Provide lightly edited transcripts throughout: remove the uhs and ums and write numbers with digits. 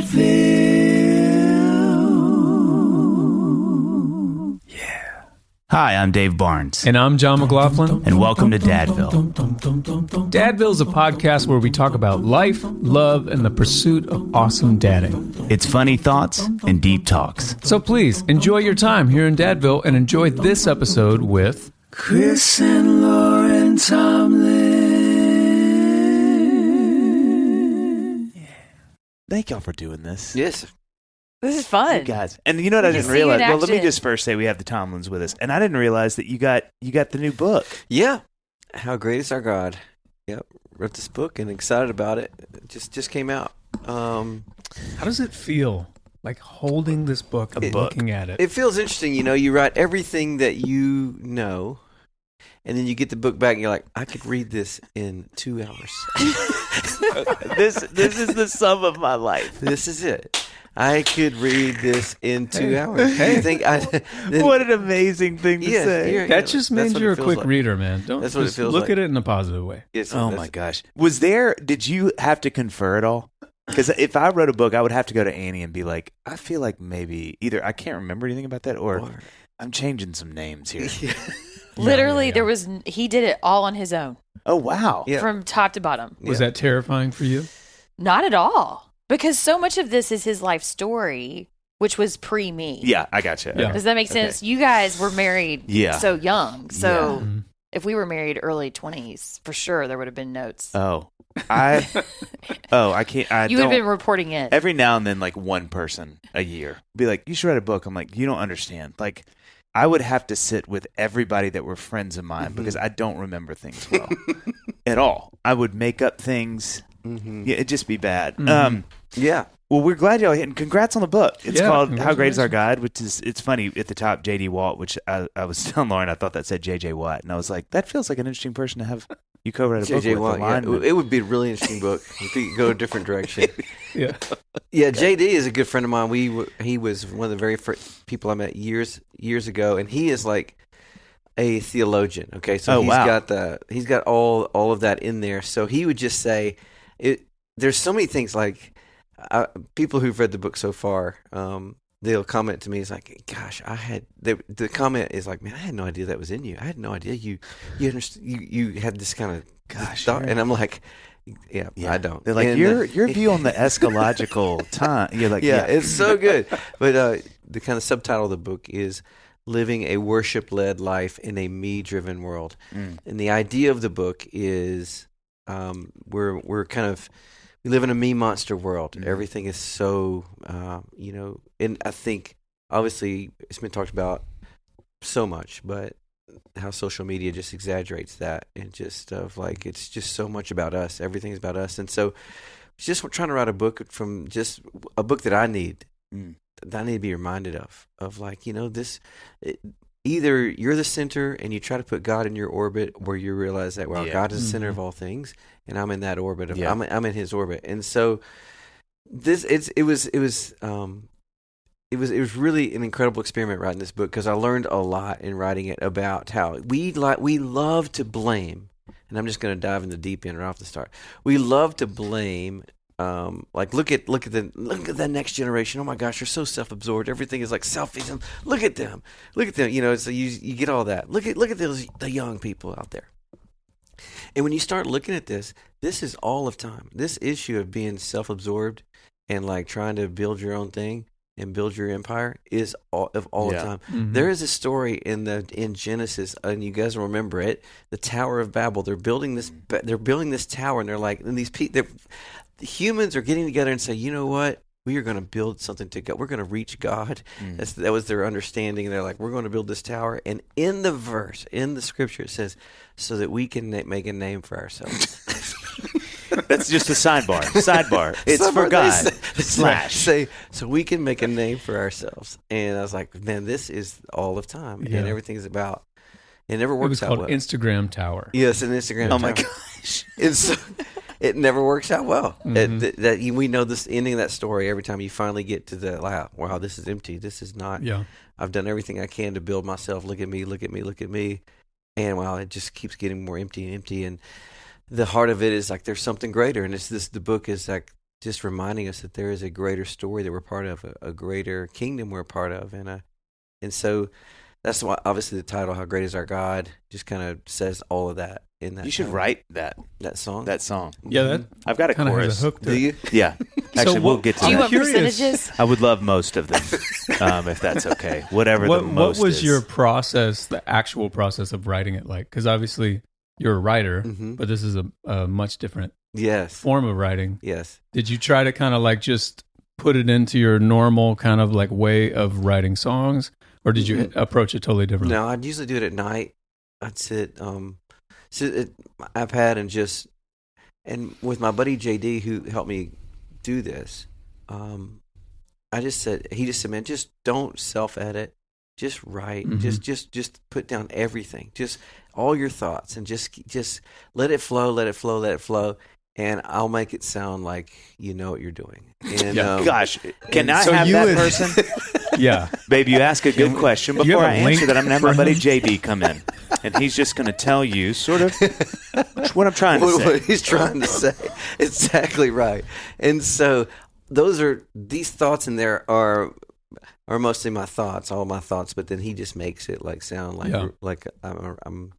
Dadville. Yeah. Hi, I'm Dave Barnes. And I'm John McLaughlin. And welcome to Dadville. Dadville is a podcast where we talk about life, love, and the pursuit of awesome dadding. It's funny thoughts and deep talks. So please, enjoy your time here in Dadville and enjoy this episode with... Chris and Lauren Tomlin. Yeah. Thank y'all for doing this. Yes. This is fun. You guys. And you know what I didn't realize? Well, let me just first say we have the Tomlins with us. And I didn't realize that you got the new book. Yeah. How Great Is Our God. Yep. Wrote this book and excited about it. It just came out. How does it feel? Like holding this book and looking at it. It feels interesting. You know, you write everything that you know, and then you get the book back and you're like, I could read this in 2 hours. This is the sum of my life. This is it. I could read this in 2 hours. Hey. You think What an amazing thing to say. That just means you're a quick like. reader, man. Don't That's what it just feels look like. at it in a positive way. Yes, Oh my gosh. Did you have to confer at all? Because if I wrote a book, I would have to go to Annie and be like, I feel like maybe either I can't remember anything about that or I'm changing some names here. Literally, he did it all on his own. Oh, wow. Yeah. From top to bottom. Was that terrifying for you? Not at all. Because so much of this is his life story, which was pre-me. Yeah, I gotcha. Yeah. Does that make sense? You guys were married so young. So if we were married early 20s, for sure there would have been notes. I can't. You would have been reporting it. Every now and then, like one person a year be like, you should write a book. I'm like, you don't understand. Like, I would have to sit with everybody that were friends of mine because I don't remember things well at all. I would make up things. Yeah, it'd just be bad. Yeah. Well, we're glad y'all hit, and congrats on the book. It's called How Great Is Our God, which is, it's funny, at the top, J.D. Watt, which I was telling Lauren, I thought that said J.J. Watt, and I was like, that feels like an interesting person to have you co-write a book J.J. with. Watt, it would be a really interesting book if you could go a different direction. Yeah. Yeah, J.D. is a good friend of mine. He was one of the very first people I met years ago, and he is like a theologian, okay? So he's got all of that in there. So he would just say, there's so many things like people who've read the book so far, they'll comment to me. It's like, gosh, the comment is like, man, I had no idea that was in you. I had no idea you had this kind of thought. And I'm like, yeah, I don't. They're like, your view on the eschatological time. You're like, it's so good. But the kind of subtitle of the book is Living a Worship-Led Life in a Me-Driven World. And the idea of the book is we're kind of, we live in a me monster world. Everything is so, and I think obviously it's been talked about so much, but how social media just exaggerates that and just like, it's just so much about us. Everything's about us. And so just trying to write a book from just a book that I need, that I need to be reminded of like, either you're the center and you try to put God in your orbit where you realize that, God is the center of all things, and I'm in that orbit. I'm in His orbit. And so it was really an incredible experiment writing this book because I learned a lot in writing it about how we love to blame, and I'm just going to dive in the deep end right off the start. We love to blame. Like look at the next generation. Oh my gosh, they're so self-absorbed. Everything is like selfies. Look at them. So you get all that. Look at the young people out there. And when you start looking at this is all of time. This issue of being self-absorbed and like trying to build your own thing and build your empire is all of time. Mm-hmm. There is a story in Genesis, and you guys will remember it. The Tower of Babel. They're building this tower, and they're like, and the humans are getting together and say, you know what? We are going to build something to God. We're going to reach God. That was their understanding. And they're like, we're going to build this tower. And in the scripture, it says, so that we can make a name for ourselves. That's just a sidebar. It's for God. So we can make a name for ourselves. And I was like, man, this is all of time. Yeah. And everything's about, it never works out well. It was called Instagram Tower. Yes, an Instagram Tower. Oh my gosh. It never works out well. Mm-hmm. We know this ending of that story every time you finally get to the, wow, this is empty. This is not, I've done everything I can to build myself. Look at me. And wow, it just keeps getting more empty and empty. And the heart of it is like, there's something greater. And the book is like, just reminding us that there is a greater story that we're part of, a greater kingdom we're a part of, and so that's why obviously the title, "How Great Is Our God," just kind of says all of that in that. You should write that song. That song. Yeah, that I've got a chorus. has a hook to Do it. you? Yeah, actually, we'll get to Do you that. want percentages? I would love most of them, if that's okay. Whatever the most. What was is. your process, the actual process of writing it like? Because obviously you're a writer, but this is a much different form of writing. Yes. Did you try to kind of like just put it into your normal kind of like way of writing songs, or did you approach it totally differently? No, I'd usually do it at night. I'd sit at my iPad and with my buddy JD, who helped me do this, he just said, man, just don't self-edit, just write, just put down everything, just all your thoughts, and just let it flow, and I'll make it sound like you know what you're doing. And, gosh, can I have that person? Yeah. Babe, you ask a good question. Before I answer that, I'm going to have my buddy JD come in, and he's just going to tell you sort of what I'm trying to say. What he's trying to say. Exactly right. And so these thoughts in there are mostly my thoughts, all my thoughts, but then he just makes it like sound like I'm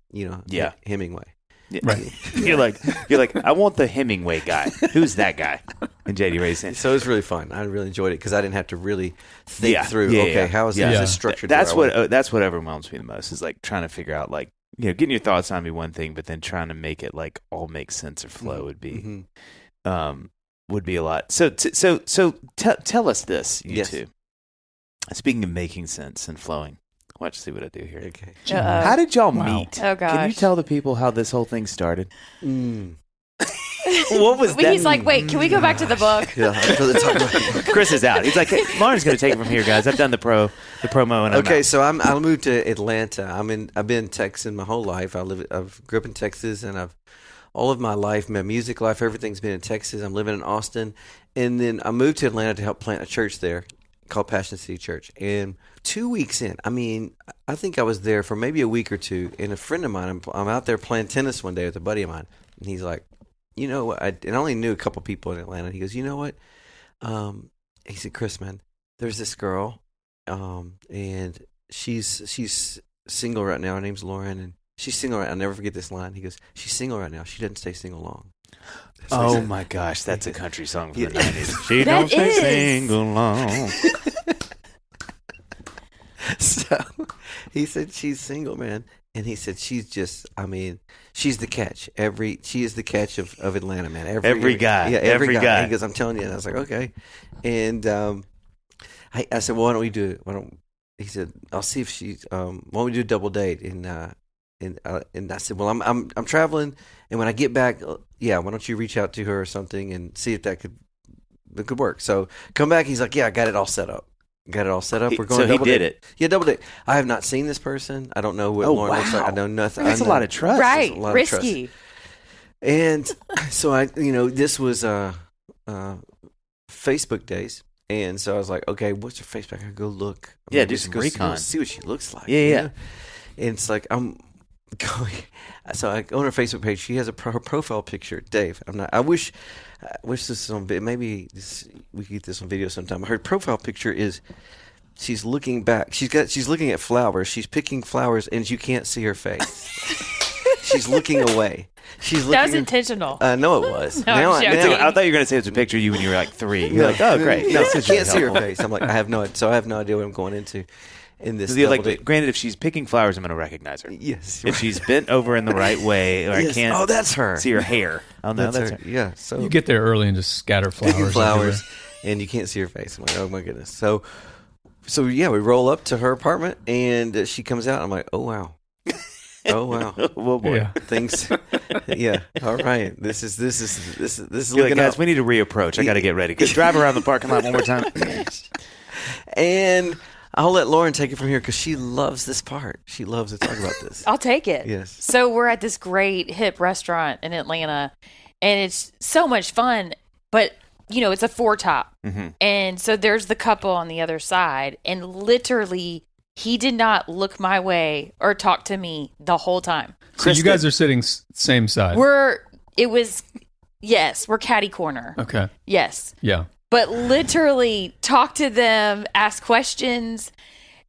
Hemingway. Yeah. Right. You're like, I want the Hemingway guy. Who's that guy? And JD Ray's saying. So it was really fun. I really enjoyed it because I didn't have to really think through. How is this structured? That's what overwhelms me the most is like trying to figure out like getting your thoughts on me one thing, but then trying to make it like all make sense or flow would be a lot. So tell us this, you two. Speaking of making sense and flowing. Watch, see what I do here. Okay. How did y'all meet? Oh, gosh. Can you tell the people how this whole thing started? What was that? He's like, wait, can we go back to the book? Yeah, I'd rather talk about it. Chris is out. He's like, hey, Lauren's going to take it from here, guys. I've done the promo, and I'm out. So I moved to Atlanta. I've been in Texas my whole life. I've grew up in Texas, and all of my life, my music life, everything's been in Texas. I'm living in Austin, and then I moved to Atlanta to help plant a church there called Passion City Church. And 2 weeks in, I think I was there for maybe a week or two, and a friend of mine, I'm out there playing tennis one day with a buddy of mine, and he's like, you know what, and I only knew a couple people in Atlanta. He goes, you know what? He said, Chris, man, there's this girl, and she's single right now. Her name's Lauren, and she's single right now. I'll never forget this line. He goes, she's single right now. She doesn't stay single long. Oh my gosh, that's a country song from the 90s. She don't stay single long. So he said she's single, man, and he said she's just, she's the catch. She is the catch of Atlanta, man. Every guy, every guy. He goes, I'm telling you, and I was like, okay. And I said, well, why don't we do it? He said, I'll see if she's. Why don't we do a double date? And I said, well, I'm traveling, and when I get back, why don't you reach out to her or something and see if that could work. So come back. He's like, yeah, I got it all set up. We're going so double he did date. it. Yeah, double date. I have not seen this person. I don't know what Lauren looks like. I know nothing. That's a lot of trust. Right. Risky. And so this was Facebook days. And so I was like, okay, what's her Facebook? I could go look. Do some recon. See what she looks like. Yeah. And it's like, I'm going. So I go on her Facebook page. She has her profile picture. Dave, I wish this is on. Maybe we could get this on video sometime. Her profile picture is. She's looking back. She's looking at flowers. She's picking flowers, and you can't see her face. She's looking away. That was intentional. No, it was. No, I thought you were going to say it was a picture of you when you were like 3. You're like, oh, great. No, I can't see her face. I'm like, I have no idea what I'm going into in this. Granted, if she's picking flowers, I'm going to recognize her. Yes. If she's bent over in the right way, or I can't that's her. see her hair. Oh, no, that's her. Yeah. So you get there early and just scatter flowers. And you can't see her face. I'm like, oh, my goodness. So we roll up to her apartment, and she comes out. I'm like, oh, wow. Oh wow! Well, boy, things. Yeah. All right. This is looking guys, up. we need to reapproach. I got to get ready. Drive around the parking lot one more time. And I'll let Lauren take it from here because she loves this part. She loves to talk about this. I'll take it. Yes. So we're at this great hip restaurant in Atlanta, and it's so much fun. But it's a 4-top, and so there's the couple on the other side, and literally. He did not look my way or talk to me the whole time. So you guys are sitting same side. It was Yes, we're catty corner. Okay. Yes. Yeah. But literally talk to them, ask questions.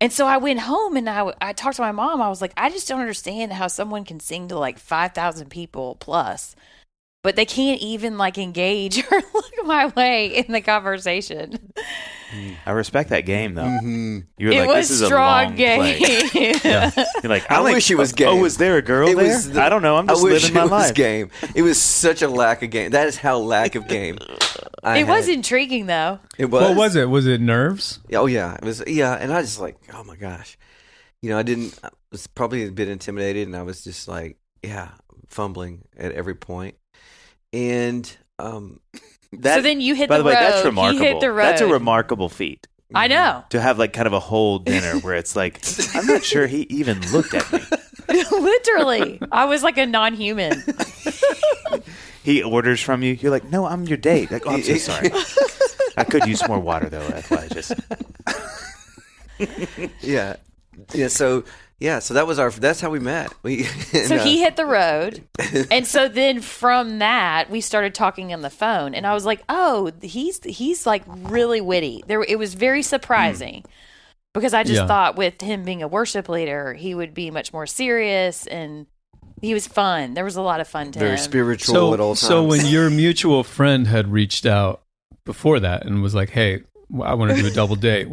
And so I went home and I talked to my mom. I was like, I just don't understand how someone can sing to like 5,000 people plus, but they can't even like engage or look my way in the conversation. I respect that game though. Mm-hmm. You were It like, was this is strong a long game. play. Yeah. You're like, I wish it was game. Oh, was there a girl there? I don't know. I'm just living my life. Game. It was such a lack of game. That is how lack of game. It was intriguing though. It was. What was it? Was it nerves? Oh yeah, it was. Yeah, and I just like, oh my gosh, I was probably a bit intimidated, and I was just like, fumbling at every point, and so then you hit by the way, road. that's remarkable. He hit the road. That's a remarkable feat. I know. To have like kind of a whole dinner where it's like, I'm not sure he even looked at me. Literally, I was like a non-human. He orders from you. You're like, no, I'm your date. Like, oh, I'm so sorry. I could use more water though. That's why I just. yeah. So that's how we met. So he hit the road, and so then from that we started talking on the phone, and I was like, oh, he's like really witty. It was very surprising. Because I just thought with him being a worship leader, he would be much more serious, and he was fun. There was a lot of fun to him. Very spiritual at all times. So when your mutual friend had reached out before that and was like, hey, I want to do a double date,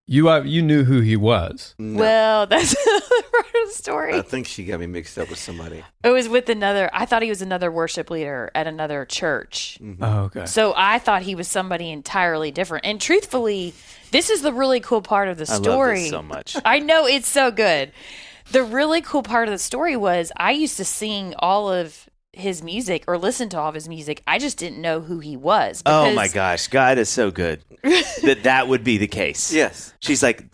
you knew who he was. No. Well, that's another part of the story. I think she got me mixed up with somebody. It was with I thought he was another worship leader at another church. Mm-hmm. Oh, okay. So I thought he was somebody entirely different. And truthfully, this is the really cool part of the story. I love this so much. I know, it's so good. The really cool part of the story was I used to sing all of his music or listen to all of his music. I just didn't know who he was. Oh my gosh, God is so good that would be the case. Yes. She's like,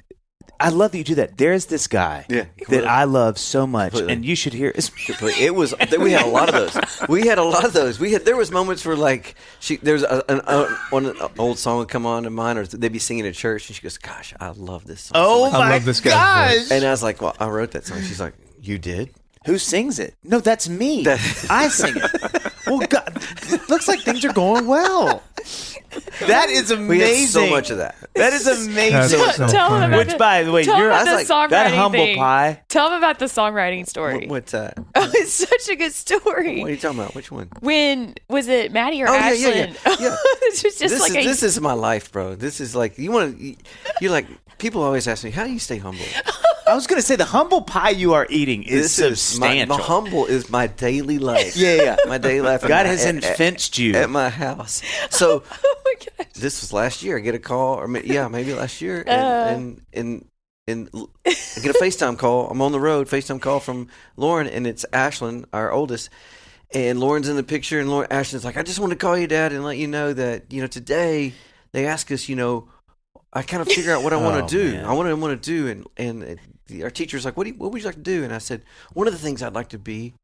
I love that you do that. There's this guy that I love so much, and you should hear his music. It was. We had a lot of those. There was moments where like there was an old song would come on to mine, or they'd be singing at church, and she goes, "Gosh, I love this song." Oh so much. my I love this guy's voice. And I was like, "Well, I wrote that song." She's like, "You did?" Who sings it? No, that's me. I sing it. Well, God, it looks like things are going well. That is amazing. We had so much of that. That is amazing. That's so Tell him funny. about Which, by the way, tell him you're about the like, songwriting that humble thing. pie. Tell him about the songwriting story. What's that? Oh, it's such a good story. What are you talking about? Which one? When was it, Maddie or Oh, Ashlyn? yeah. This was just This is my life, bro. This is like you're like people always ask me, how do you stay humble? I was going to say the humble pie you are eating is substantial. My humble is my daily life. Yeah. My daily life. God has infenced you at my house. So oh my gosh. this was last year. I get a call, or maybe last year, and I get a FaceTime call. I'm on the road. FaceTime call from Lauren, and it's Ashlyn, our oldest. And Lauren's in the picture, and Ashlyn's like, I just want to call you, Dad, and let you know that today they ask us, I kind of figure out what I want to do. Man. I want to do, and our teacher's like, what would you like to do? And I said, one of the things I'd like to be.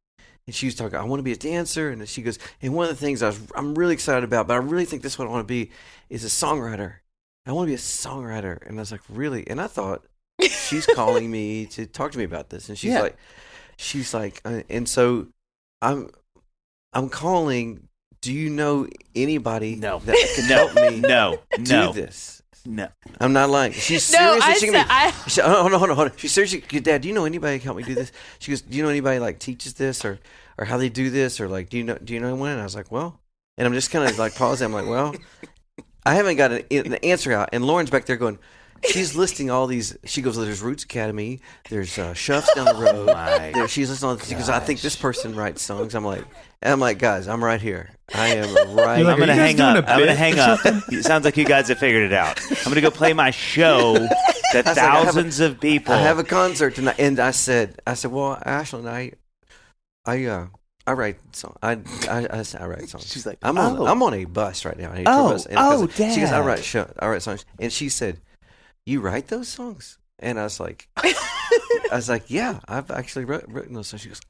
And she was talking, I want to be a dancer. And she goes, and one of the things I'm really excited about, but I really think this is what I want to be, is a songwriter. I want to be a songwriter. And I was like, really? And I thought, she's calling me to talk to me about this. And she's like, and so I'm calling. Do you know anybody that can help me do this? No, I'm not lying. She's seriously. Hold on. She's seriously, Dad, do you know anybody who can help me do this? She goes, do you know anybody like teaches this or how they do this, or like do you know anyone? And I was like, well, and I'm just kind of like pausing. I'm like, well, I haven't got an answer out. And Lauren's back there going, she's listing all these. She goes, there's Roots Academy, there's Shuffs down the road. She's listening to all this. She goes, I think this person writes songs. I'm like, guys, I'm right here. I am right here. I'm going to hang up. It sounds like you guys have figured it out. I'm going to go play my show to thousands of people. I have a concert tonight. And I said, well, Ashlyn, I write songs. I write songs. She's like, I'm on a bus right now. Dad. She goes, I write songs. And she said, you write those songs? And I was like, yeah, I've actually written those songs. She goes,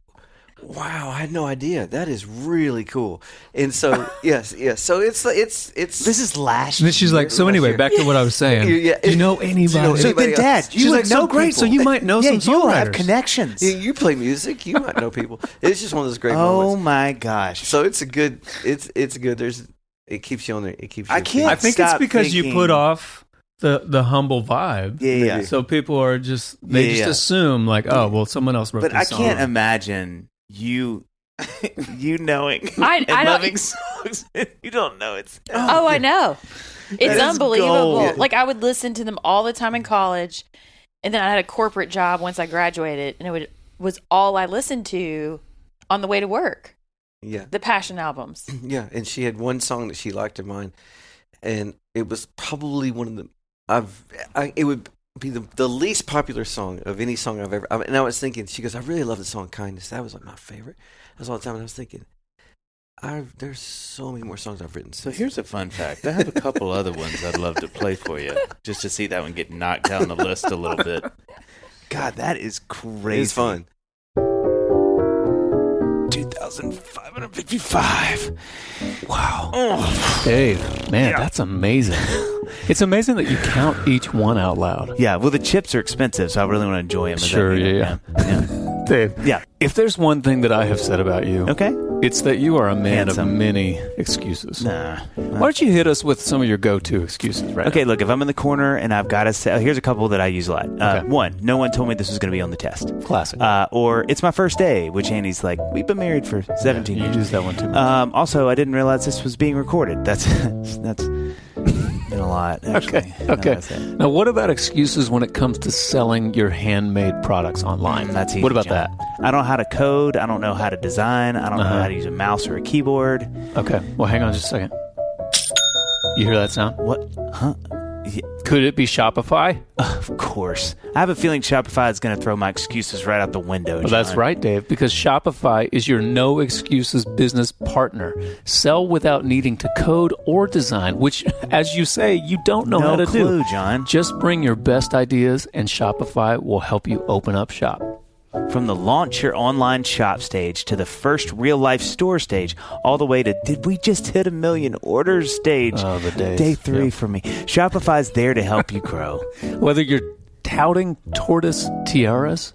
Wow, I had no idea. That is really cool. And so, yes. So it's. This is last. And then she's like, so anyway, back to what I was saying. Yeah. Do you know anybody? So then, Dad, you would know great. people. So you might know some you songwriters. have connections. You play music. You might know people. It's just one of those great moments. moments. Oh my gosh! So it's a good. It's good. It keeps you on there. It keeps. You I can't. I think it's because you put off the humble vibe. Yeah. So people are just assume like, oh well, someone else wrote this song. But I can't imagine you knowing I loving songs. You don't know it's. I know. It's unbelievable. Gold. Like I would listen to them all the time in college, and then I had a corporate job once I graduated, and it was all I listened to on the way to work. Yeah. The Passion albums. Yeah, and she had one song that she liked of mine, and it was probably one of the. It would be the least popular song of any song I've ever. And I was thinking, she goes, I really love the song "Kindness." That was like my favorite. That was all the time, and I was thinking, there's so many more songs I've written. So here's a fun fact. I have a couple other ones I'd love to play for you, just to see that one get knocked down the list a little bit. God, that is crazy. It's fun. 2,555. Wow. Oh. Dave, man, that's amazing. It's amazing that you count each one out loud. Yeah, well, the chips are expensive, so I really want to enjoy them. Sure, yeah. Dave, if there's one thing that I have said about you, it's that you are a man of many excuses. Nah. Why don't you hit us with some of your go-to excuses right now? Look, if I'm in the corner and I've got to say, here's a couple that I use a lot. One, no one told me this was going to be on the test. Classic. Or it's my first day, which Annie's like, we've been married for 17 years. You use that one too much. Also, I didn't realize this was being recorded. That's been a lot, actually. Okay. Now, what about excuses when it comes to selling your handmade products online? That's easy, what about John. that? I don't know how to code. I don't know how to design. I don't know how to use a mouse or a keyboard. Okay. Well, hang on just a second. You hear that sound? What? Huh? Yeah. Could it be Shopify? Of course. I have a feeling Shopify is going to throw my excuses right out the window. Well, that's right, Dave, because Shopify is your no excuses business partner. Sell without needing to code or design, which, as you say, you don't know how to do. No clue, John. Just bring your best ideas, and Shopify will help you open up shop. From the launch your online shop stage to the first real-life store stage, all the way to did we just hit 1 million orders stage? Oh, the days. Day 3 for me. Shopify's there to help you grow. Whether you're touting tortoise tiaras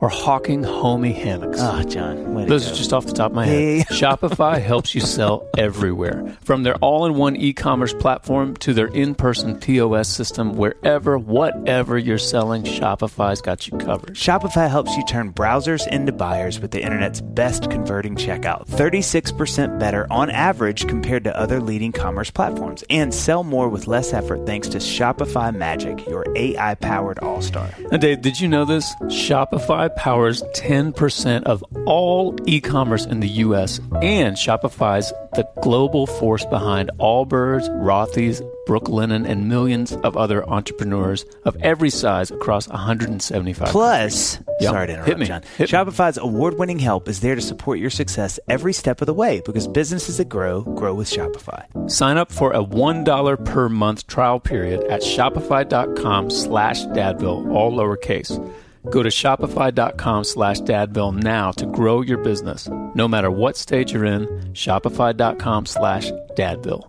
or hawking homey hammocks. Oh, John. Those are just off the top of my head. Shopify helps you sell everywhere. From their all-in-one e-commerce platform to their in-person POS system, whatever you're selling, Shopify's got you covered. Shopify helps you turn browsers into buyers with the internet's best converting checkout. 36% better on average compared to other leading commerce platforms. And sell more with less effort thanks to Shopify Magic, your AI-powered all-star. Now, Dave, did you know this? Shopify powers 10% of all e-commerce in the U.S., and Shopify's the global force behind Allbirds, Rothy's, Brooklinen, and millions of other entrepreneurs of every size across 175 Plus, countries. Sorry to interrupt, John. Shopify's award-winning help is there to support your success every step of the way because businesses that grow with Shopify. Sign up for a $1 per month trial period at shopify.com/dadville, all lowercase. Go to shopify.com/dadville now to grow your business. No matter what stage you're in, shopify.com/dadville.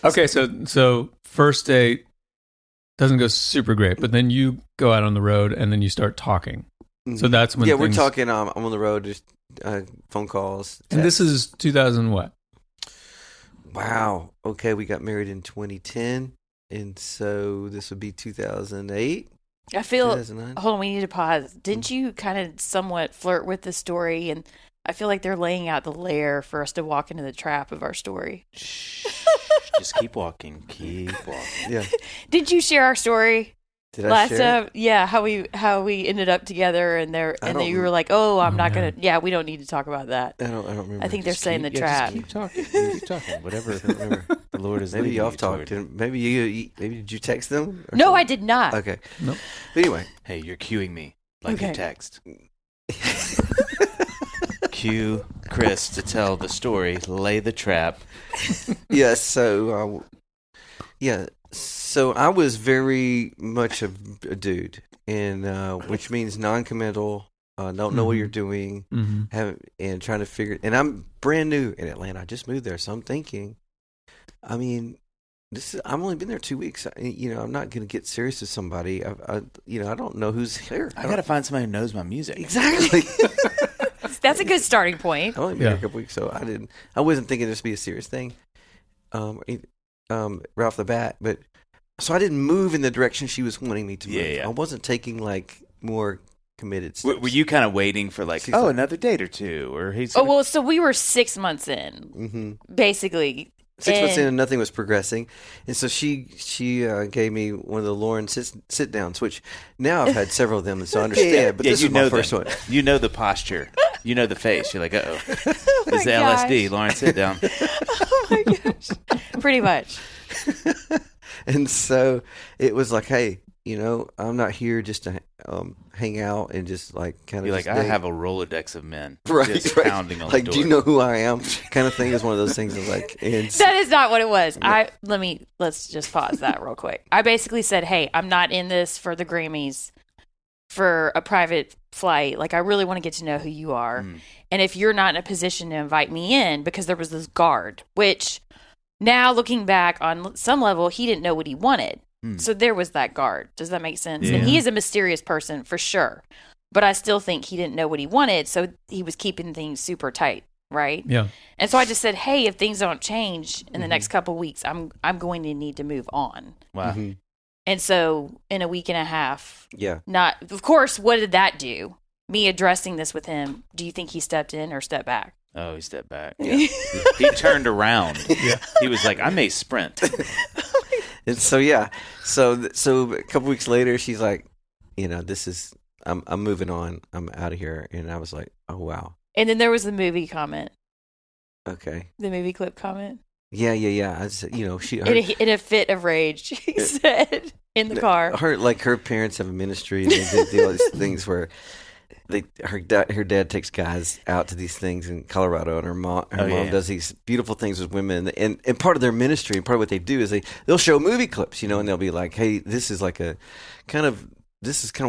Okay, so first date doesn't go super great, but then you go out on the road and then you start talking. So that's when we're talking. I'm on the road, just phone calls. Text. And this is 2000 what? Wow. Okay, we got married in 2010, and so this would be 2008. I feel. Hold on, we need to pause. Didn't you kind of somewhat flirt with the story? And I feel like they're laying out the layer for us to walk into the trap of our story. Just keep walking. Yeah. Did you share our story? Did I share? Yeah, how we ended up together, and you were like, "Oh, I'm not gonna." Yeah, we don't need to talk about that. I don't remember. I think they're saying the trap. Just keep talking. Whatever the Lord is. Maybe y'all talked. Maybe did you text them? No, I did not. Okay. Nope. But anyway, hey, you're cueing me like you text. Cue Chris to tell the story. Lay the trap. Yeah. So I was very much a dude, and which means non-committal, don't know what you're doing, and trying to figure. And I'm brand new in Atlanta. I just moved there, so I'm thinking, I mean, I've only been there 2 weeks. I'm not going to get serious with somebody. I don't know who's here. I got to find somebody who knows my music. Exactly. That's a good starting point. I've only been here a couple weeks, so I wasn't thinking this would be a serious thing, right off the bat. But so I didn't move in the direction she was wanting me to move. Yeah. I wasn't taking like more committed steps. Were you kind of waiting for another date or two, or he's? So we were 6 months in, basically. 6 months in and nothing was progressing, and so she gave me one of the Lauren sit downs, which now I've had several of them, and so I understand. But this is my first one. You know the posture, you know the face. You're like, oh it's the LSD. Lauren, sit down. Oh my gosh, pretty much. And so it was like, hey, I'm not here just to hang out and just like kind of. You're like, I have a Rolodex of men, right? Pounding on the door. Do you know who I am? Kind of thing is one of those things. Of like, that is not what it was. Let's just pause that real quick. I basically said, hey, I'm not in this for the Grammys, for a private flight. Like, I really want to get to know who you are, and if you're not in a position to invite me in, because there was this guard, which now looking back on some level, he didn't know what he wanted. So there was that guard. Does that make sense? Yeah. And he is a mysterious person for sure. But I still think he didn't know what he wanted, so he was keeping things super tight, right? Yeah. And so I just said, hey, if things don't change in the next couple of weeks, I'm going to need to move on. Wow. And so in a week and a half, of course, what did that do? Me addressing this with him, do you think he stepped in or stepped back? Oh, he stepped back. Yeah. He turned around. Yeah. He was like, I may sprint. And so so a couple weeks later, she's like, this is I'm moving on. I'm out of here. And I was like, oh wow. And then there was the movie comment. Okay. The movie clip comment. Yeah. I said, she in a fit of rage, he said in the car. Her parents have a ministry, and they do all these things where her dad takes guys out to these things in Colorado, and her mom does these beautiful things with women, and part of their ministry and part of what they do is they'll show movie clips, and they'll be like, hey, this is kind of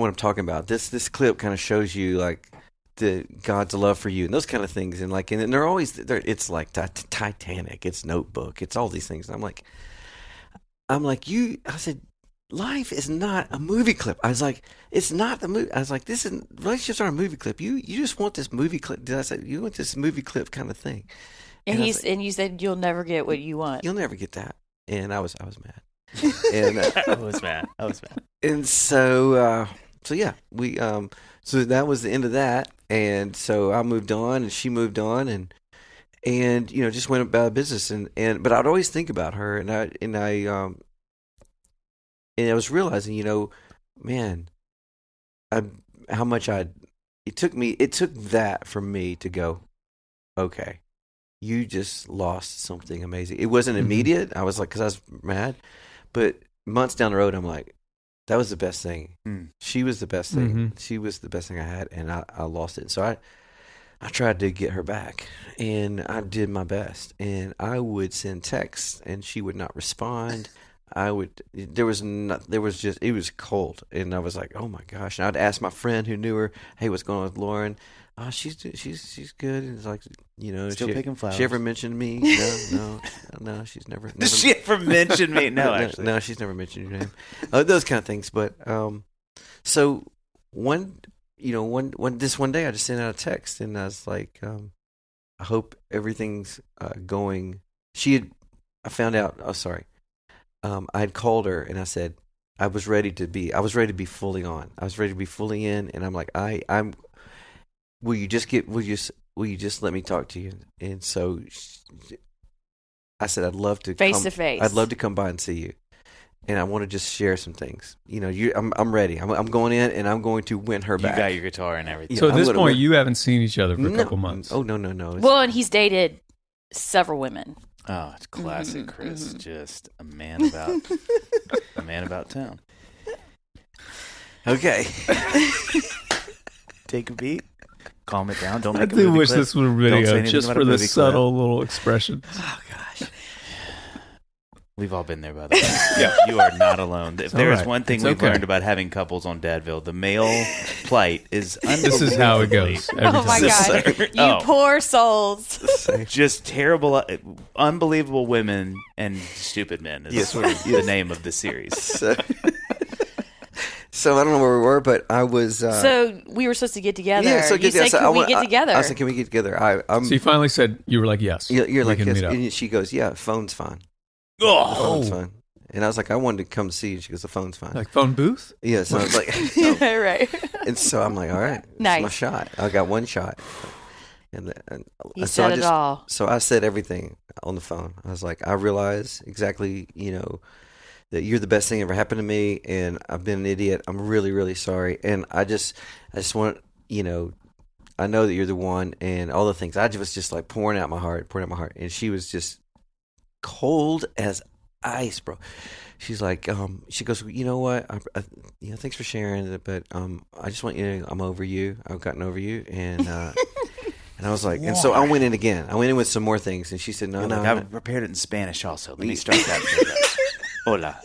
what I'm talking about. This clip kind of shows you like God's love for you and those kind of things, and they're always it's like Titanic, it's Notebook, it's all these things. And I'm like I said, life is not a movie clip. I was like, it's not the movie. I was like, relationships aren't a movie clip. You just want this movie clip. Did I say you want this movie clip kind of thing? And you said you'll never get what you want. You'll never get that. And I was mad. And I was mad. And so we so that was the end of that. And so I moved on, and she moved on, and just went about business. But I'd always think about her, and I was realizing, man, it took that for me to go, okay, you just lost something amazing. It wasn't immediate. I was like, because I was mad, but months down the road, I'm like, that was the best thing. She was the best thing. She was the best thing I had, and I lost it. And so I tried to get her back, and I did my best, and I would send texts, and she would not respond. It was cold, and I was like, oh my gosh. And I'd ask my friend who knew her, hey, what's going on with Lauren? Oh, she's good. And it's like, still picking flowers. She ever mentioned me? No, she's never. Did she ever mention me? No, actually. No, she's never mentioned your name. Those kind of things. But, so one day I just sent out a text, and I was like, I hope everything's going. I found out, I had called her, and I said I was ready to be fully on. I was ready to be fully in, and I'm like, will you just let me talk to you? And so I said, I'd love to face to face. I'd love to come by and see you, and I want to just share some things. I'm ready. I'm going in, and I'm going to win her back. You got your guitar and everything. So at this point, you haven't seen each other for a couple months. Oh no. Well, and he's dated several women. Oh, it's classic, Chris. Just a man about town. Okay. Take a beat. Calm it down. Don't I make a do movie wish clip. this were a video Don't say just about for a the movie subtle clip. little expression. Oh gosh. We've all been there, by the way. Yeah, you are not alone. If there is one thing we've learned about having couples on Dadville, the male plight is This is how it goes. Every Oh my time. God. You poor souls. Just terrible, unbelievable women and stupid men is the name of the series. So I don't know where we were, but I was. So we were supposed to get together. Yeah, so you said, can we get together? I said, can we get together? So you finally said, you were like, yes. You're like, can yes. meet up. And she goes, yeah, phone's fine. Oh, Phone's fine. And I was like, I wanted to come see you. She goes, the phone's fine. Like phone booth? Yeah, so I was like, Yeah, right. and so I'm like, all right, Nice. it's my shot. I got one shot. And You so said I it all. So I said everything on the phone. I was like, I realize exactly, that you're the best thing ever happened to me, and I've been an idiot. I'm really, really sorry. And I just want, I know that you're the one, and all the things. I was just like pouring out my heart. And she was just cold as ice, bro. She's like, she goes, you know what? Thanks for sharing it, but I just want you to know I'm over you. I've gotten over you, and and I was like, and so I went in again. I went in with some more things, and she said, no. I've prepared it in Spanish also. Let me start that. Hola.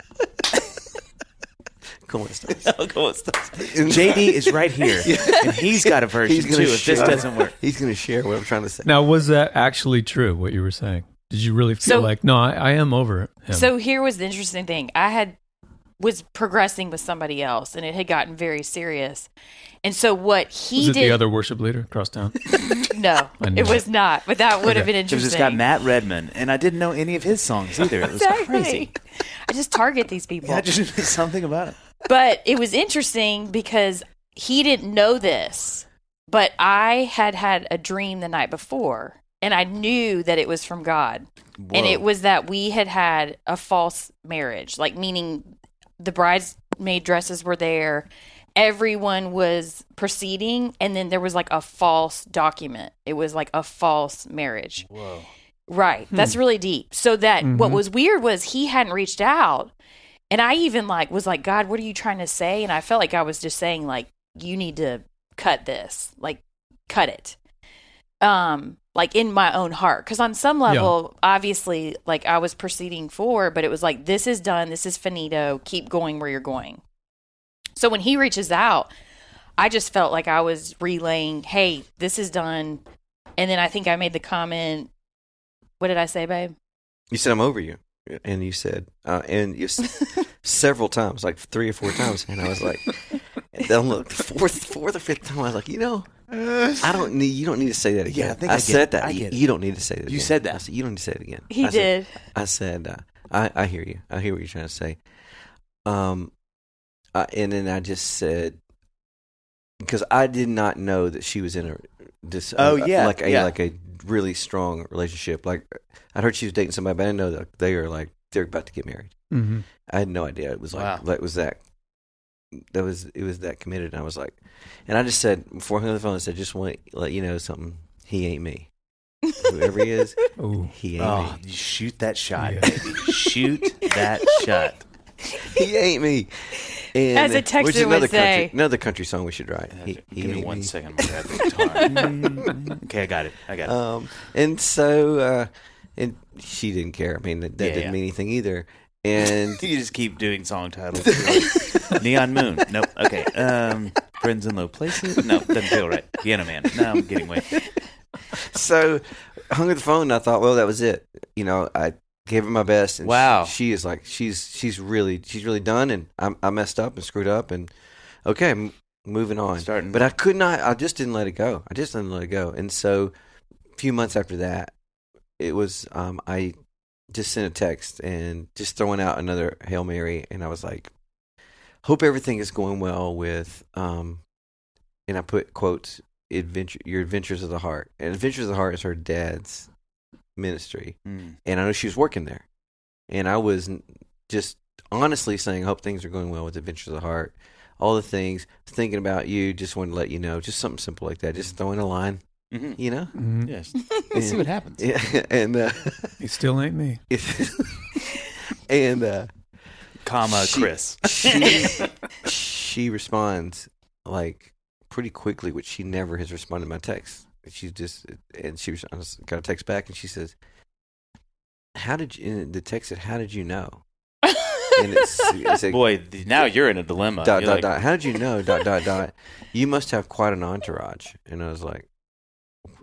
¿Cómo estás? ¿Cómo estás? JD is right here, and he's got a version too. If this doesn't work, he's going to share what I'm trying to say. Now, was that actually true, what you were saying? Did you really feel like, no, I am over him? So here was the interesting thing. I was progressing with somebody else, and it had gotten very serious. And so what he was it did... the other worship leader across town? No, it was not. But that would have been it interesting. just got Matt Redman, and I didn't know any of his songs either. It was crazy. I just target these people. Yeah, just something about it. But it was interesting because he didn't know this, but I had a dream the night before, and I knew that it was from God. Whoa. And it was that we had a false marriage, like meaning the bridesmaid dresses were there, everyone was proceeding, and then there was like a false document. It was like a false marriage. Whoa. Right. That's really deep. So that what was weird was he hadn't reached out. And I even was like, God, what are you trying to say? And I felt like I was just saying, like, you need to cut this, like, cut it. Like in my own heart. Because on some level, obviously, like I was proceeding forward, but it was like, this is done. This is finito. Keep going where you're going. So when he reaches out, I just felt like I was relaying, hey, this is done. And then I think I made the comment, what did I say, babe? You said, I'm over you. And you said, several times, like 3 or 4 times. And I was like, and then look, the fourth or fifth time, I was like, you don't need to say that again. Yeah, I think I said that. I get you don't need to say that again. You said that. I said, you don't need to say it again. He did. I said, I hear you. I hear what you're trying to say. And then I just said, because I did not know that she was in like a really strong relationship. Like I heard she was dating somebody, but I didn't know that they're about to get married. Mm-hmm. I had no idea. It was like it was that committed. And I was like, and I just said before I hung up the phone, I said, just want to let you know something. He ain't me. Whoever he is, he ain't me. You shoot that shot, Yeah. baby. Shoot that shot. He ain't me. And, As a texter which is another would say. another country song we should write. Give me 1 second. I'm gonna grab the guitar. Okay, I got it. And so, and she didn't care. I mean, that didn't mean anything either. And You just keep doing song titles. Neon Moon. Nope. Okay. Friends in Low Places. No, doesn't feel right. Piano Man. No, I'm getting away. so, I hung up the phone and I thought, well, that was it. I gave her my best. And Wow. she is like, she's really done. And I messed up and screwed up. And okay, moving on. But I could not. I just didn't let it go. And so, a few months after that, it was I just sent a text and just throwing out another Hail Mary, and I was like, hope everything is going well with and I put quotes, your adventures of the heart. And Adventures of the Heart is her dad's ministry. And I know she was working there. And I was just honestly saying, hope things are going well with Adventures of the Heart. All the things, thinking about you, just wanted to let you know, just something simple like that. Just throwing a line. Mm-hmm. Yes. Let's see what happens. Yeah, and He still ain't me. And Chris. She responds like pretty quickly, which she never has responded to my text. She got a text back, and she says, how did you, the text said, how did you know? And it's like, Boy, now you're in a dilemma. dot, You're dot, like, dot. How did you know? Dot, dot, dot. You must have quite an entourage. And I was like,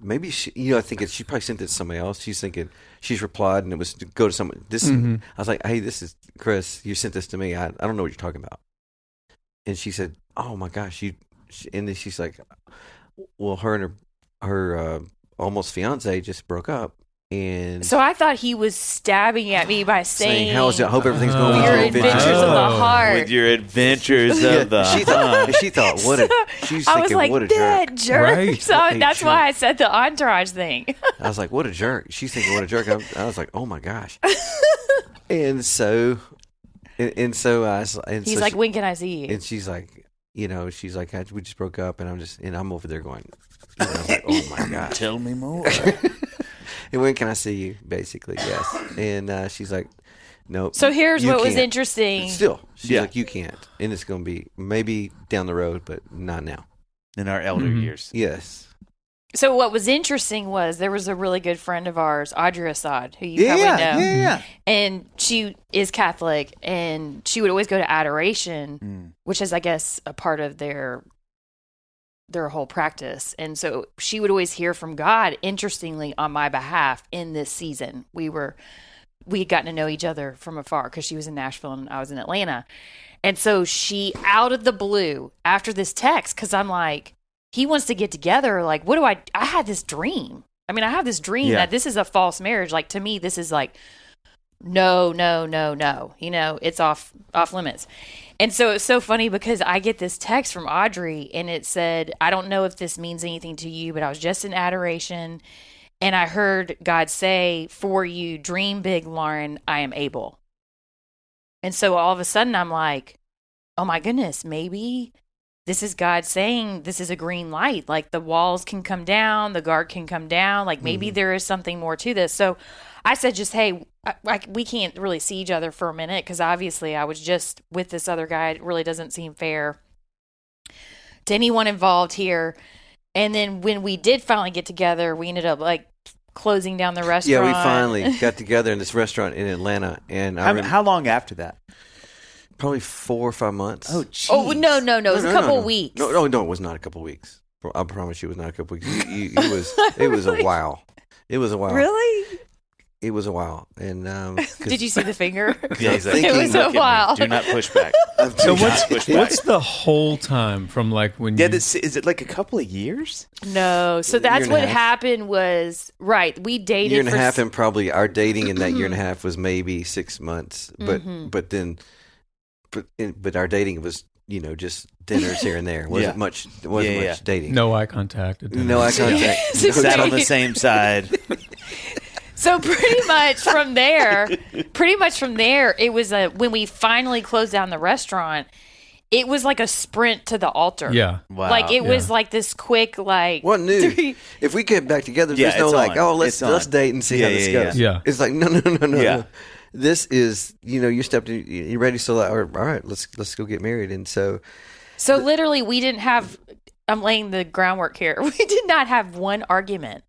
maybe she, I think she probably sent it to somebody else. She's thinking, she's replied, and it was to go to someone. I was like, hey, this is Chris. You sent this to me. I don't know what you're talking about. And she said, oh my gosh, and then she's like, well, her and her almost fiance just broke up. And So I thought he was stabbing at me by saying, how is it? I hope everything's going with your your adventures adventures. of the heart. with your adventures of the She thought, what a, she's I was thinking, like, what a that jerk. jerk. Right. So What a that's jerk. why I said the entourage thing. I was like, what a jerk. She's thinking, what a jerk. I was like, oh my gosh. And so He's like, when can I see you? and she's like, she's like, we just broke up, and I'm over there going, I was like, oh my gosh. Tell me more. And when can I see you? Basically, yes. And she's like, nope. So here's you what was can't. interesting. Still, she's Yeah. like, you can't, and it's going to be maybe down the road, but not now. In our elder years. Yes. So what was interesting was there was a really good friend of ours, Audrey Assad, who you probably know. Yeah. And she is Catholic, and she would always go to adoration, which is, I guess, a part of their whole practice. And so she would always hear from God, interestingly, on my behalf in this season. We had gotten to know each other from afar because she was in Nashville and I was in Atlanta. And so she, out of the blue, after this text, because I'm like, he wants to get together. Like, what do I had this dream. I mean, I have this dream that this is a false marriage. Like, to me, this is like, no. It's off limits. And so it's so funny because I get this text from Audrey, and it said, I don't know if this means anything to you, but I was just in adoration, and I heard God say, for you, dream big, Lauren, I am able. And so all of a sudden I'm like, oh my goodness, maybe this is God saying this is a green light. Like, the walls can come down, the guard can come down. Like, maybe there is something more to this. So I said, just, hey, we can't really see each other for a minute because obviously I was just with this other guy. It really doesn't seem fair to anyone involved here. And then when we did finally get together, we ended up like closing down the restaurant. Yeah, we finally got together in this restaurant in Atlanta. And How long after that? probably 4 or 5 months. Oh, geez. Oh, no. It was a couple of weeks. No, it was not a couple of weeks. I promise you it was not a couple of weeks. It was a while. It was a while. Really? It was a while. And Did you see the finger? Yeah, he's like, It was "Look a at me. while. Do not push back. So Do not push back." what's the whole time from like when Yeah, you... is it like a couple of years? No. So that's Year and a what half. happened was, right, we dated year and a for half, and probably our dating in that year and a half was maybe 6 months. But our dating was just dinners here and there. It wasn't Yeah. much dating. No eye contact. No eye contact. Sat on the same side. So pretty much from there, it was when we finally closed down the restaurant, it was like a sprint to the altar. Yeah. Wow. Like it was Yeah. like this quick, like What new? 3 If we get back together, Yeah, there's no it's like, on. oh, let's It's on. date and see how Yeah, this yeah, goes. yeah. It's like no. Yeah. This is you stepped in, you're ready. So all right, let's go get married. And so literally we didn't have, I'm laying the groundwork here. We did not have one argument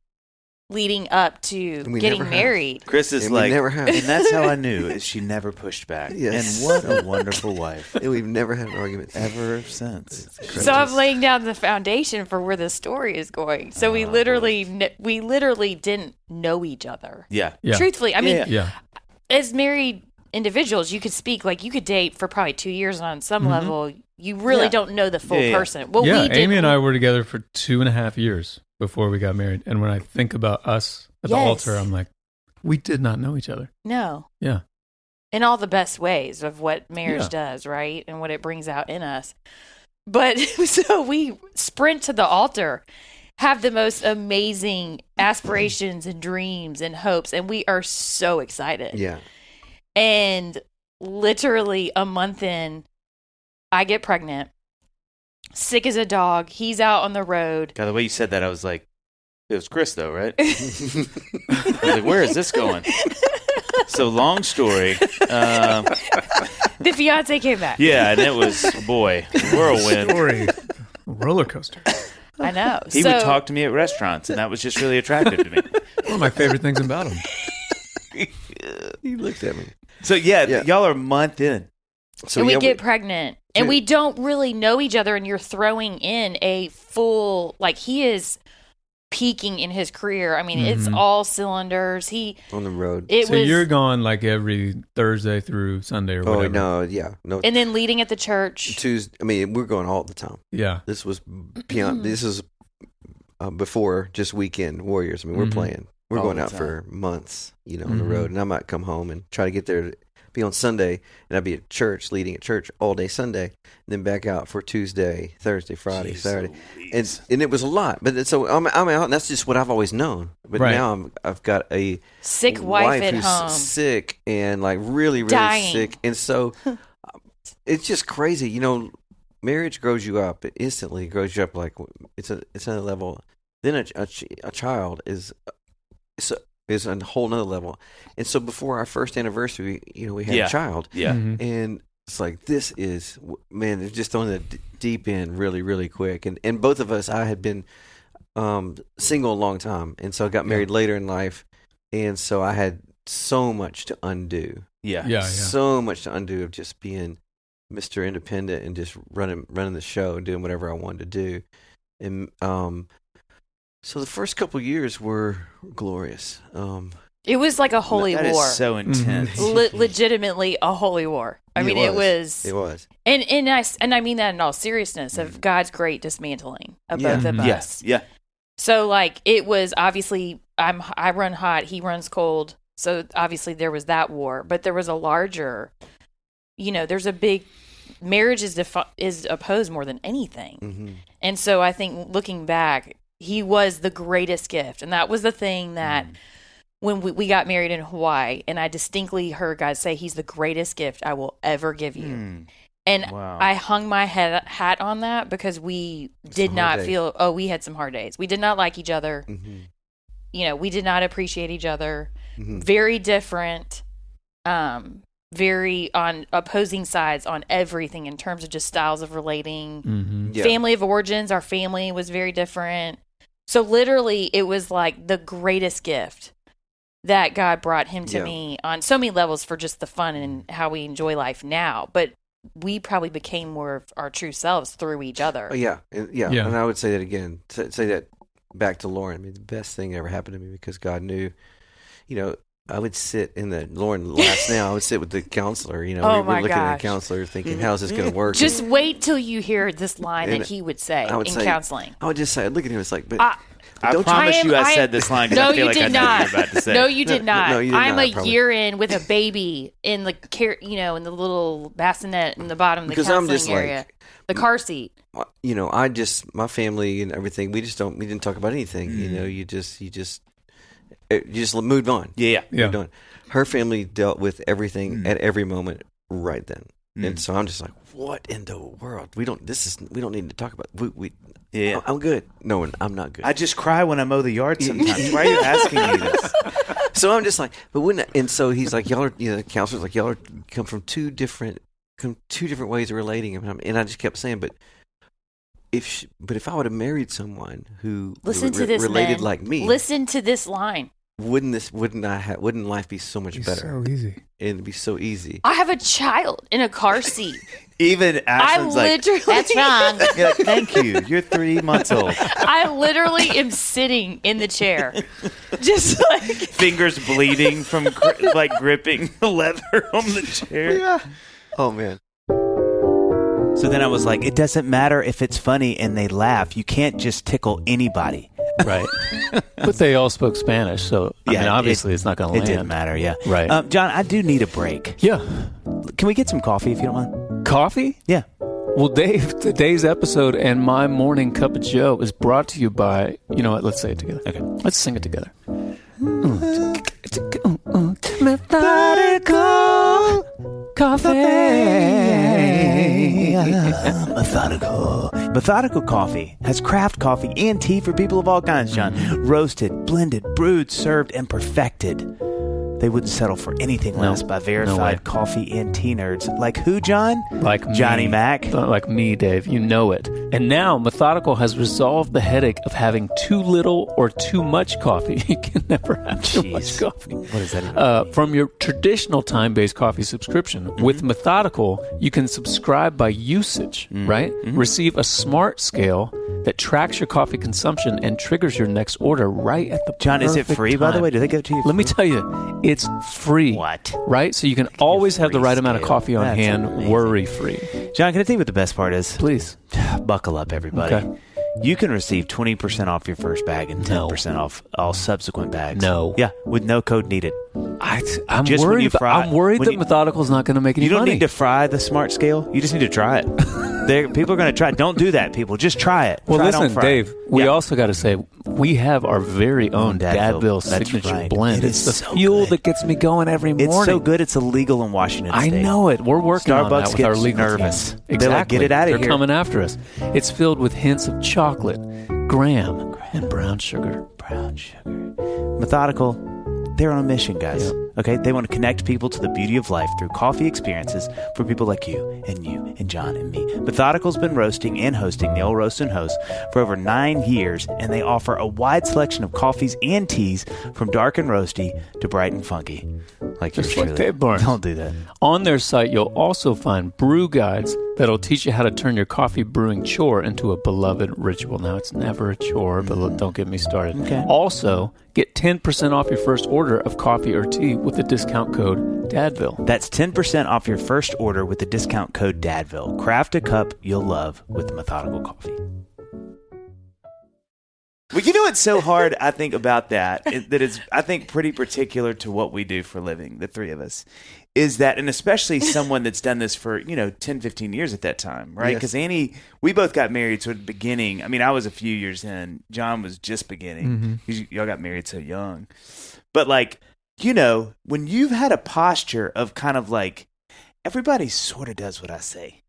leading up to We getting never have. married. Chris is And we like, never have. and that's how I knew is she never pushed back. Yes. And what a wonderful wife. and we've never had an argument Ever since. So I'm laying down the foundation for where the story is going. So we literally didn't know each other. Yeah. Yeah. Truthfully, I mean, Yeah. as married individuals, you could speak, like you could date for probably 2 years, and on some level, you really Yeah. don't know the full Yeah, yeah. person. Well, yeah, we did. Amy and I were together for 2.5 years before we got married. And when I think about us at the Yes. altar, I'm like, we did not know each other. No. Yeah. In all the best ways of what marriage Yeah. does, right? And what it brings out in us. But so we sprint to the altar, have the most amazing aspirations and dreams and hopes, and we are so excited. Yeah. And literally a month in, I get pregnant, sick as a dog. He's out on the road. God, the way you said that, I was like, it was Chris, though, right? I was like, where is this going? So, long story. The fiance came back. Yeah, and it was, boy, whirlwind. Story. Roller coaster. I know. He so, would talk to me at restaurants, and that was just really attractive to me. One of my favorite things about him. looked at me. So y'all are a month in. So and we get pregnant. And we don't really know each other, and you're throwing in a full, like, he is peaking in his career. I mean, it's all cylinders. On the road. You're gone like every Thursday through Sunday or whatever. No. And then leading at the church. Tuesday. I mean, we're going all the time. Yeah. This was beyond. This is before just weekend warriors. I mean, we're playing. We're all going the out time. for months, on the road. And I might come home and try to get there to be on Sunday, and I'd be at church, leading at church all day Sunday, and then back out for Tuesday, Thursday, Friday, Saturday, and it was a lot. But so I'm out, and that's just what I've always known. But now I've got a sick wife at who's home, sick and like really dying. sick, and so it's just crazy. Marriage grows you up. It instantly grows you up. Like it's another level. Then a child is a whole nother level. And so before our first anniversary, we had a child. Yeah. And it's like, this is, man, it's just on the deep end really, really quick. And both of us, I had been single a long time. And so I got married later in life. And so I had so much to undo. Yeah. So much to undo of just being Mr. Independent and just running the show and doing whatever I wanted to do. And, so the first couple years were glorious. It was like a holy war. That is so intense. Legitimately a holy war. I mean, it was. It was. And I mean that in all seriousness of God's great dismantling of both of us. Yeah. So like it was obviously I run hot, he runs cold. So obviously there was that war, but there was a larger, there's a big marriage is opposed more than anything. Mm-hmm. And so I think looking back, he was the greatest gift. And that was the thing that when we got married in Hawaii, and I distinctly heard God say, he's the greatest gift I will ever give you. And I hung my hat on that because we did not feel, we had some hard days. We did not like each other. Mm-hmm. We did not appreciate each other. Mm-hmm. Very different, very on opposing sides on everything in terms of just styles of relating. Mm-hmm. Yeah. Family of origins, our family was very different. So literally, it was like the greatest gift that God brought him to me on so many levels for just the fun and how we enjoy life now. But we probably became more of our true selves through each other. Yeah. And I would say that again, say that back to Lauren. I mean, the best thing ever happened to me because God knew, I would sit in Lauren laughs now. I would sit with the counselor, we're looking at the counselor thinking, how's this going to work? Just wait till you hear this line that he would say counseling. I would just say, look at him, it's like, but I promise I said this line because I feel like I know what you're about to say. No, you did not. No, you did I'm not, a probably. year in with a baby in the in the little bassinet in the bottom of the counseling area. The car seat. My family and everything, we didn't talk about anything. You just moved on. Yeah. Moved on. Her family dealt with everything at every moment right then. And so I'm just like, what in the world? We don't need to talk about it. I'm good. No, I'm not good. I just cry when I mow the yard sometimes. Why are you asking me this? So I'm just like, and so he's like, y'all are, the counselor's like, y'all come from two different ways of relating. And I just kept saying, but if I would have married someone who related like me, listen to this line. Wouldn't life be so much better? So easy. It'd be so easy. I have a child in a car seat. Even Ashlyn's like, that's wrong. You're like, thank you. You're 3 months old. I literally am sitting in the chair, just like fingers bleeding from gripping the leather on the chair. Yeah. Oh man. So then I was like, it doesn't matter if it's funny and they laugh. You can't just tickle anybody. Right. But they all spoke Spanish, so obviously it's not going to land. It didn't matter, yeah. Right. John, I do need a break. Yeah. Can we get some coffee if you don't mind? Coffee? Yeah. Well, Dave, today's episode and my morning cup of joe is brought to you by, let's say it together. Okay. Let's sing it together. Methodical coffee. Methodical coffee has craft coffee and tea for people of all kinds, John. Roasted, blended, brewed, served, and perfected. They wouldn't settle for anything less by verified coffee and tea nerds. Like who, John? Like me. Johnny Mac. Like me, Dave. You know it. And now Methodical has resolved the headache of having too little or too much coffee. You can never have too much coffee. What does that even mean? From your traditional time-based coffee subscription, with Methodical, you can subscribe by usage, right? Receive a smart scale that tracks your coffee consumption and triggers your next order right at the John, is it free, by the way? Do they give it to you? Let me tell you, it's free. What? Right? So you can always have the free right amount of scale. coffee on That's hand, amazing. worry-free. John, can I tell you what the best part is? Please. Buckle up, everybody. Okay. You can receive 20% off your first bag and 10% off all subsequent bags. No. Yeah, with no code needed. I'm Just when worried. you fry- I'm worried when that you- Methodical's not going to make any You don't money. need to fry the smart scale. You just need to try it. People are going to try it. Don't do that, people. Just try it. Well, Try it, don't listen, fry Dave, it. we Yeah. also got to say, we have our very own Dadville. Dadville That's signature right. blend. It It's is the so fuel good. that gets me going every morning. It's so good. It's illegal in Washington I State. know it. We're working on that Starbucks with our gets legal nervous. team. They're Exactly. like, "Get it outta They're here." coming after us. It's filled with hints of chocolate, graham, and brown sugar. Brown sugar. Methodical. They're on a mission, guys. Yeah. Okay? They want to connect people to the beauty of life through coffee experiences for people like you and John and me. Methodical's been roasting and hosting the Old Roast and Host for over 9 years, and they offer a wide selection of coffees and teas from dark and roasty to bright and funky. Like Just yours like truly. Dave Barnes. Don't do that. On their site, you'll also find brew guides that'll teach you how to turn your coffee brewing chore into a beloved ritual. Now, it's never a chore, but don't get me started. Okay. Also, get 10% off your first order of coffee or tea with the discount code DADVILLE. That's 10% off your first order with the discount code DADVILLE. Craft a cup you'll love with Methodical Coffee. Well, you know what's so hard, I think, about that, that is, I think, pretty particular to what we do for a living, the three of us, is that, and especially someone that's done this for, 10, 15 years at that time, right? Yes. Because Annie, we both got married, so at the beginning, I mean, I was a few years in, John was just beginning. Y'all got married so young. But, when you've had a posture of kind of like, everybody sort of does what I say.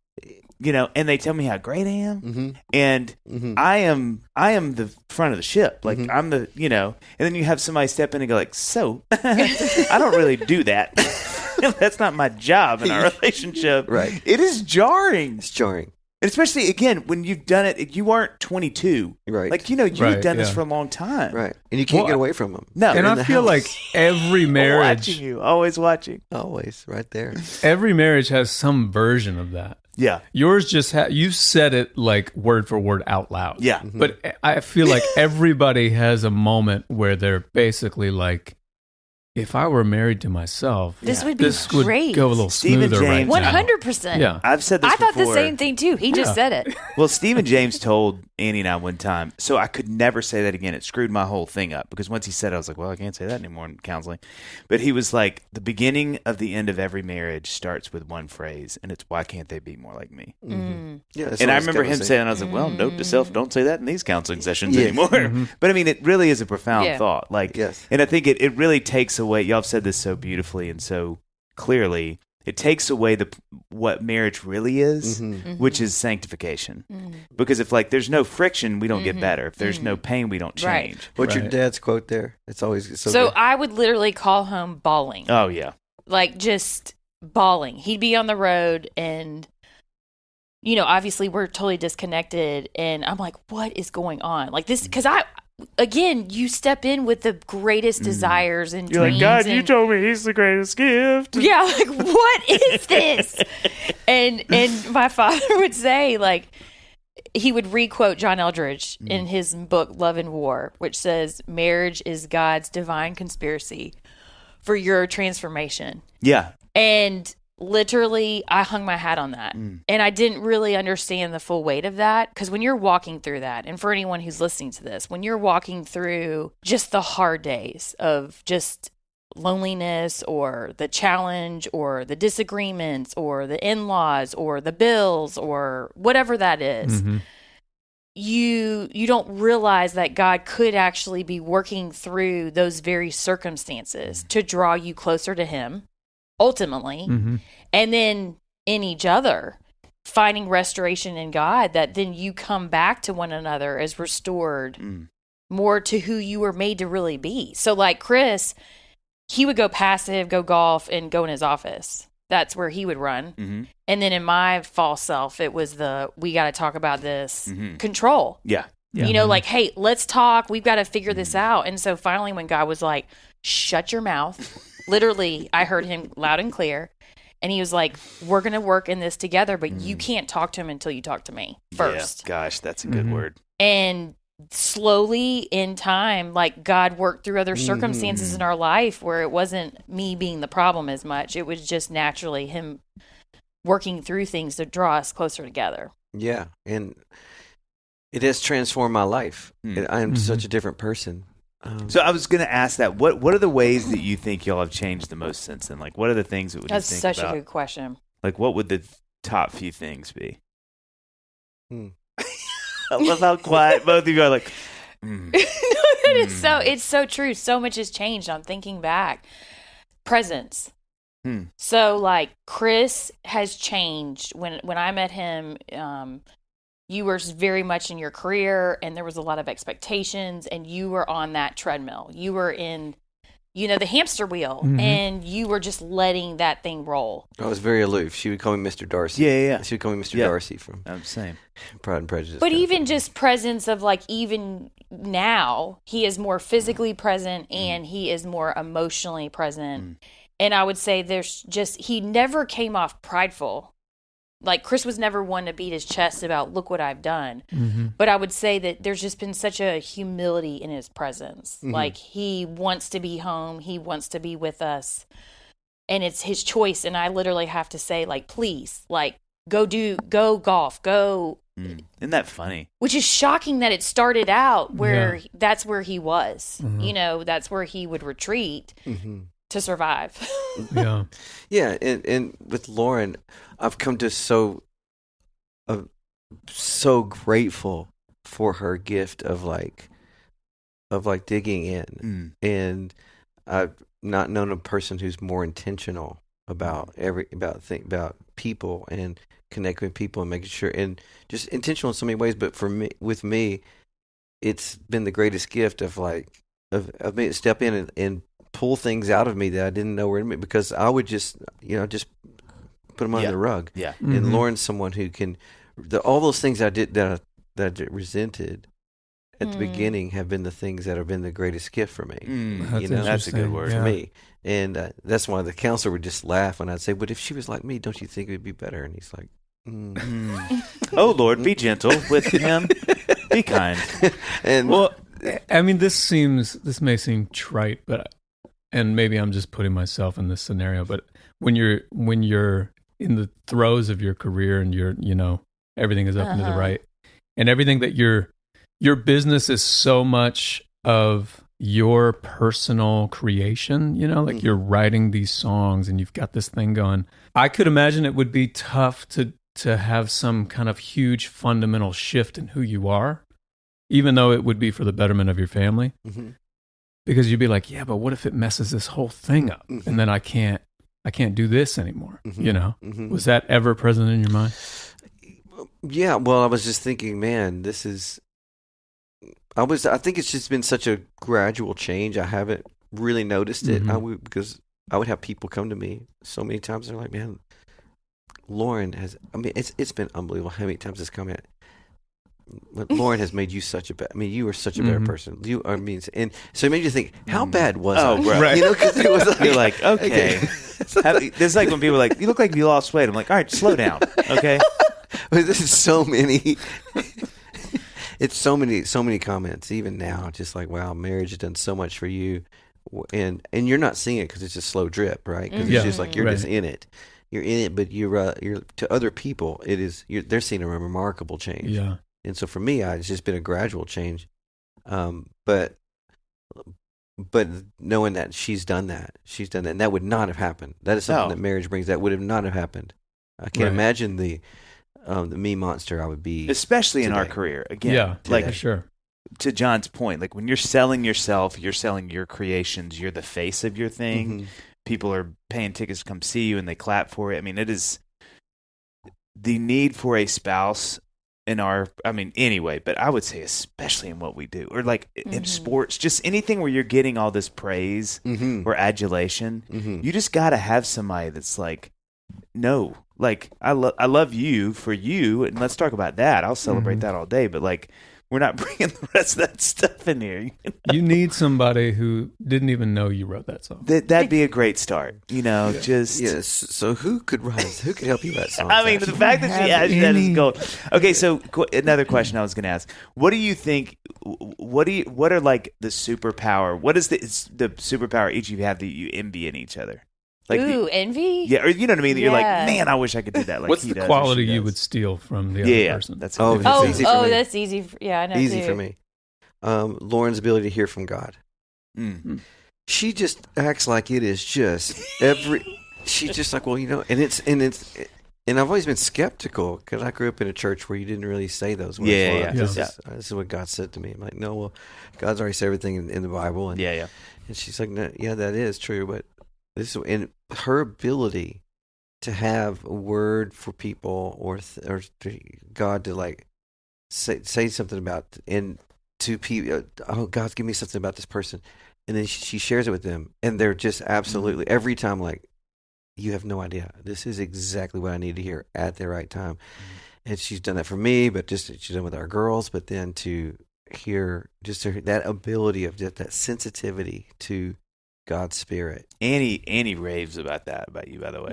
And they tell me how great I am, and I am the front of the ship. Like I'm the, and then you have somebody step in and go like, so I don't really do that. That's not my job in our relationship. Right. It is jarring. It's jarring. And especially, again, when you've done it, you aren't 22. Right. Like, you've Right, done this yeah. for a long time. Right. And you can't Well, get away from them. No. And They're in I the feel house. like every marriage, Watching you, always watching. Always right there. every marriage has some version of that. Yeah. Yours just you said it like word for word out loud. Yeah. But I feel like everybody has a moment where they're basically like, if I were married to myself, This would be this great. would go a little Stephen smoother right James- now. 100%. Yeah. I've said this I thought before. the same thing too. He just said it. Well, Stephen James told Annie and I one time, so I could never say that again. It screwed my whole thing up because once he said it, I was like, well, I can't say that anymore in counseling. But he was like, the beginning of the end of every marriage starts with one phrase, and it's, why can't they be more like me? Yeah. that's And what I was remember gonna him say. saying, I was like, well, note to self, don't say that in these counseling sessions Yeah. anymore. But I mean, it really is a profound Yeah. thought. Like, Yes. and I think it really takes away, y'all have said this so beautifully and so clearly, it takes away what marriage really is, which is sanctification. Because if there's no friction, we don't get better. If there's no pain, we don't Right. change. What's your Right. dad's quote there? It's always so So good. I would literally call home bawling. Oh, yeah. Like just bawling. He'd be on the road and obviously we're totally disconnected and I'm like, what is going on? Like this, because again, you step in with the greatest desires and You're dreams. like, God, you and- told me he's the greatest gift. Yeah, like what is this? and my father would say, like, he would re-quote John Eldridge in his book Love and War, which says, marriage is God's divine conspiracy for your transformation. Yeah. And literally, I hung my hat on that. And I didn't really understand the full weight of that. Because when you're walking through that, and for anyone who's listening to this, when you're walking through just the hard days of just loneliness or the challenge or the disagreements or the in-laws or the bills or whatever that is, you don't realize that God could actually be working through those very circumstances to draw you closer to him ultimately, and then in each other, finding restoration in God, that then you come back to one another as restored more to who you were made to really be. So like Chris, he would go passive, go golf, and go in his office. That's where he would run. Mm-hmm. And then in my false self, it was we got to talk about this control. Yeah. You know, like, hey, let's talk. We've got to figure this out. And so finally, when God was like, shut your mouth, literally, I heard him loud and clear. And he was like, we're going to work in this together, but you can't talk to him until you talk to me first. Yeah. Gosh, that's a good word. And slowly in time, like God worked through other circumstances in our life where it wasn't me being the problem as much. It was just naturally him working through things to draw us closer together. Yeah. And it has transformed my life. I am such a different person. So I was going to ask that. What are the ways that you think y'all have changed the most since then? Like, what are the things that would That's you think such about? a good question. Like, what would the top few things be? I love how quiet both of you are. Like, It's so true. So much has changed. I'm thinking back. Presence. So like Chris has changed. When I met him, you were very much in your career and there was a lot of expectations and you were on that treadmill. You were in, the hamster wheel and you were just letting that thing roll. I was very aloof. She would call me Mr. Darcy. Yeah. She would call me Mr. Darcy from Same. Pride and Prejudice. But even just presence of like, even now, he is more physically present and he is more emotionally present. And I would say he never came off prideful. Like Chris was never one to beat his chest about, look what I've done. But I would say that there's just been such a humility in his presence. Like he wants to be home. He wants to be with us. And it's his choice. And I literally have to say, like, please, like, go golf, go. Isn't that funny? Which is shocking that it started out where that's where he was. That's where he would retreat to survive. Yeah, and with Lauren, I've come to so grateful for her gift of digging in, and I've not known a person who's more intentional about people and connecting with people and making sure, and just intentional in so many ways. But with me, it's been the greatest gift of me to step in and pull things out of me that I didn't know were in me, because I would just put them under the rug. Yeah. And Lauren's someone who can, all those things I did that I resented at the beginning have been the things that have been the greatest gift for me. That's a good word for me. And that's why the counselor would just laugh when I'd say, "But if she was like me, don't you think it would be better?" And he's like, "Oh Lord, be gentle with him. Be kind." And I mean, this may seem trite, and maybe I'm just putting myself in this scenario, but when you're in the throes of your career and everything is up and to the right, and everything that your business is so much of your personal creation, like you're writing these songs and you've got this thing going. I could imagine it would be tough to have some kind of huge fundamental shift in who you are, even though it would be for the betterment of your family. Because you'd be like, yeah, but what if it messes this whole thing up? And then I can't do this anymore. Was that ever present in your mind? Yeah. Well, I was just thinking, man, I think it's just been such a gradual change. I haven't really noticed it. Because I would have people come to me so many times. They're like, man, Lauren it's been unbelievable how many times it's come in. But Lauren has made you you were such a better person. And so it made you think, how bad was I? Right. Because it was like, you're like, okay. It's like when people are like, you look like you lost weight. I'm like, all right, slow down, okay? This is so many. It's so many comments, even now, just like, wow, marriage has done so much for you. And you're not seeing it because it's a slow drip, right? Because it's just like, you're just in it. You're in it, but you're to other people, they're seeing a remarkable change. Yeah. And so for me, it's just been a gradual change. But knowing that she's done that, and that would not have happened. That is something that marriage brings. That would have not have happened. I can't imagine the me monster I would be, especially today. in our career. Again, yeah, like for sure. To John's point, like when you're selling yourself, you're selling your creations. You're the face of your thing. People are paying tickets to come see you, and they clap for it. I mean, it is the need for a spouse in our, I mean, anyway, but I would say especially in what we do, or like in sports, just anything where you're getting all this praise or adulation, you just got to have somebody that's like, no, like I love you for you, and let's talk about that. I'll celebrate that all day, but like, we're not bringing the rest of that stuff in here. You know? You need somebody who didn't even know you wrote that song. That'd be a great start. You know, just Yes. So who could help you write songs? I mean, the fact that she asked that is gold. Okay, so another question I was going to ask: what do you think? What are like the superpower? What is the superpower each of you have that you envy in each other? Like envy? Yeah, or you know what I mean? That you're like, Yeah. man, I wish I could do that. Like What's he the does or quality she you does. would steal from the other person? That's it's easy for me. That's easy. Yeah, I know. Easy too. for me. Lauren's ability to hear from God. She just acts like it is just she's just like, well, you know, and I've always been skeptical because I grew up in a church where you didn't really say those words. Yeah. This is what God said to me. I'm like, no, well, God's already said everything in the Bible. And, Yeah. And she's like, no, yeah, that is true, but and her ability to have a word for people or God to like say something about and to people, oh, God's give me something about this person, and then she shares it with them, and they're just absolutely every time like, you have no idea. This is exactly what I need to hear at the right time. And she's done that for me, but just she's done with our girls. But then to hear that ability of just that sensitivity to God's Spirit. Annie raves about you, by the way.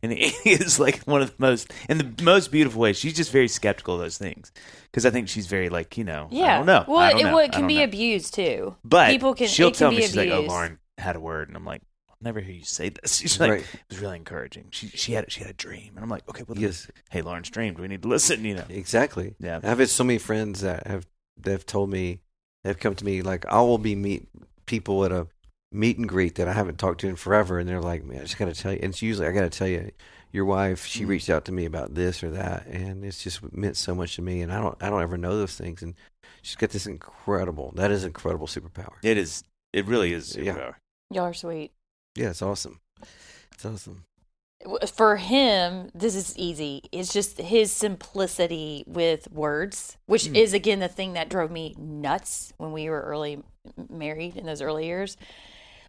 And Annie is like one of the most, in the most beautiful ways. She's just very skeptical of those things because I think she's very like, you know, I don't know. Well, it can be abused too. But she'll it tell can me, be she's like, oh, abused. Lauren had a word. And I'm like, I'll never hear you say this. She's like, Right. it was really encouraging. She had a dream. And I'm like, okay, well, Yes. hey, Lauren's dream. Do we need to listen? You know? Exactly. Yeah. I've had so many friends that have told me, they've come to me like, I will meet people at a meet and greet that I haven't talked to in forever, and they're like, man, I just got to tell you. And it's usually, I got to tell you, your wife, she reached out to me about this or that, and it's just meant so much to me. And I don't ever know those things, and she's got this incredible superpower. It is. It really is superpower. Yeah. Y'all are sweet. Yeah, it's awesome. It's awesome. For him, this is easy. It's just his simplicity with words, which is, again, the thing that drove me nuts when we were early married in those early years.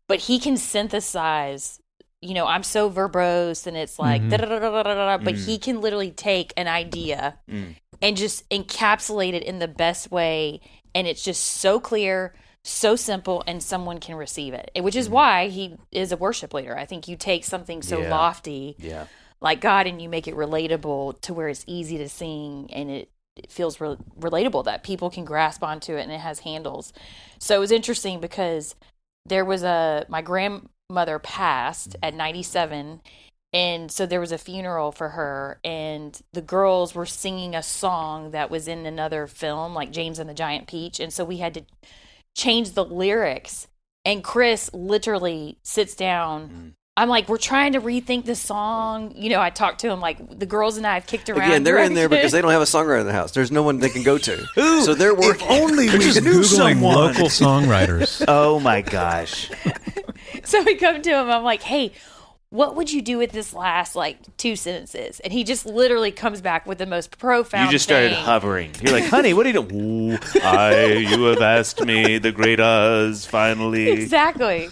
But he can synthesize, you know, I'm so verbose and it's like, but he can literally take an idea and just encapsulate it in the best way. And it's just so clear, so simple, and someone can receive it, which is why he is a worship leader. I think you take something so lofty like God and you make it relatable to where it's easy to sing and it feels relatable, that people can grasp onto it and it has handles. So it was interesting because there was my grandmother passed at 97, and so there was a funeral for her, and the girls were singing a song that was in another film, like James and the Giant Peach, and so we had to change the lyrics, and Chris literally sits down. I'm like, we're trying to rethink the song. You know, I talked to him like, the girls and I have kicked around. Again, they're in there because they don't have a songwriter in the house. There's no one they can go to. So they're working. If only we Just knew Googling someone. local songwriters. Oh my gosh. So we come to him. I'm like, hey, what would you do with this last like 2 sentences? And he just literally comes back with the most profound You just started thing. hovering. You're like, honey, what are you doing? You have asked me, the great us, finally. Exactly.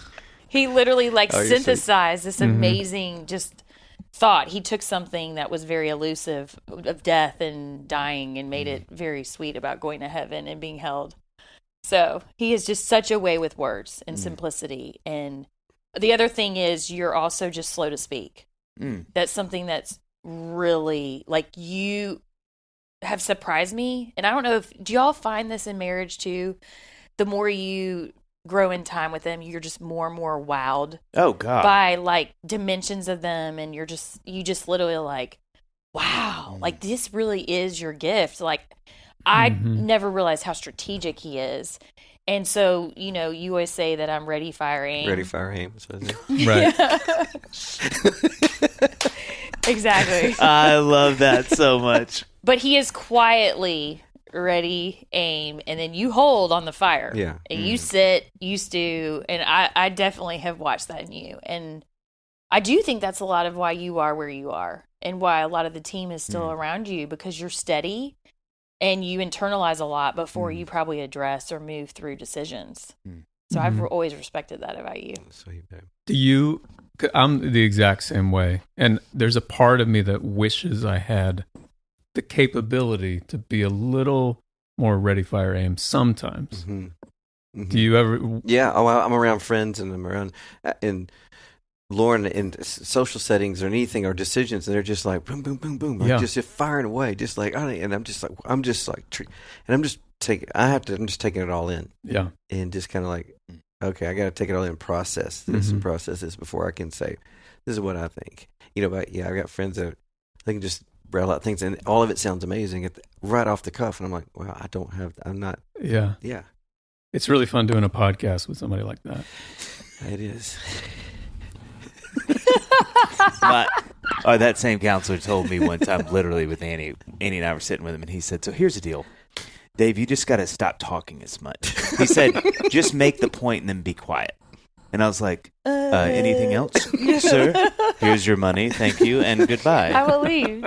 He literally like Oh, you're synthesized this amazing just thought. He took something that was very elusive of death and dying and made it very sweet about going to heaven and being held. So he is just such a way with words and simplicity. And the other thing is you're also just slow to speak. That's something that's really like you have surprised me. And I don't know do y'all find this in marriage too? The more you grow in time with them, you're just more and more wowed Oh God. by like dimensions of them, and you just literally like, wow, like this really is your gift. Like I never realized how strategic he is. And so, you know, you always say that I'm ready, fire, aim. Ready, fire, aim. So, Right. Exactly. I love that so much. But he is quietly ready, aim, and then you hold on the fire. Yeah. And you sit, you stew, and I definitely have watched that in you. And I do think that's a lot of why you are where you are and why a lot of the team is still around you, because you're steady and you internalize a lot before you probably address or move through decisions. So Mm-hmm. I've always respected that about you. Sweet, babe. Do you? I'm the exact same way, and there's a part of me that wishes I had the capability to be a little more ready, fire, aim sometimes. Mm-hmm. Mm-hmm. Do you ever? Yeah. Oh, I'm around friends and I'm around in Lauren in social settings or anything or decisions, and they're just like boom, boom, boom, boom, like just firing away, just like and I'm just taking it all in. Yeah. And just kind of like, okay, I got to take it all in, process this and process this before I can say, this is what I think. But I got friends that they can just rattle out things, and all of it sounds amazing right off the cuff, and I'm like, wow, I'm not. Yeah. Yeah. It's really fun doing a podcast with somebody like that. It is. That same counselor told me one time, literally with Annie and I were sitting with him, and he said, so here's the deal, Dave, you just got to stop talking as much. He said, just make the point and then be quiet. And I was like, anything else, sir? Here's your money, thank you, and goodbye. I will leave.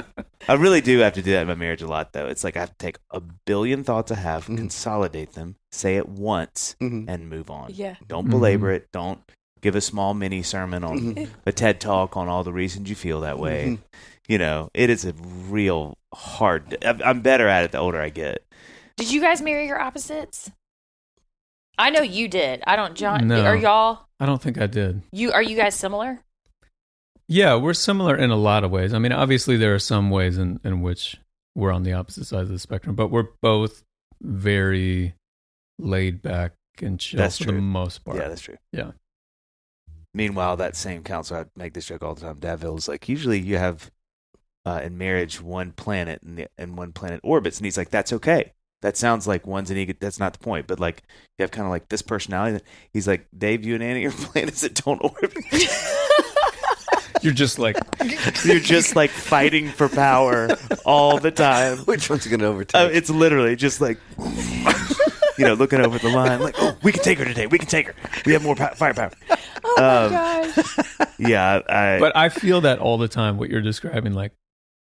I really do have to do that in my marriage a lot, though. It's like I have to take a billion thoughts I have, consolidate them, say it once, and move on. Yeah. Don't belabor it. Don't give a small mini sermon on a TED Talk on all the reasons you feel that way. It is a real hard. I'm better at it the older I get. Did you guys marry your opposites? I know you did. I don't, John. No. Are y'all? I don't think I did. Are you guys similar? Yeah, we're similar in a lot of ways. I mean, obviously there are some ways in which we're on the opposite sides of the spectrum, but we're both very laid back and chill for the most part. Yeah, that's true. Yeah. Meanwhile, that same counselor, I make this joke all the time, Daville, is like, usually you have in marriage one planet and one planet orbits, and he's like, that's okay. That sounds like one's an ego. That's not the point. But like, you have kind of like this personality. He's like, Dave, you and Annie are planets that don't orbit. You're just like fighting for power all the time. Which one's going to overtake? It's literally just like, looking over the line, like, oh, we can take her today. We can take her. We have more firepower. Oh my gosh. Yeah. But I feel that all the time, what you're describing, like,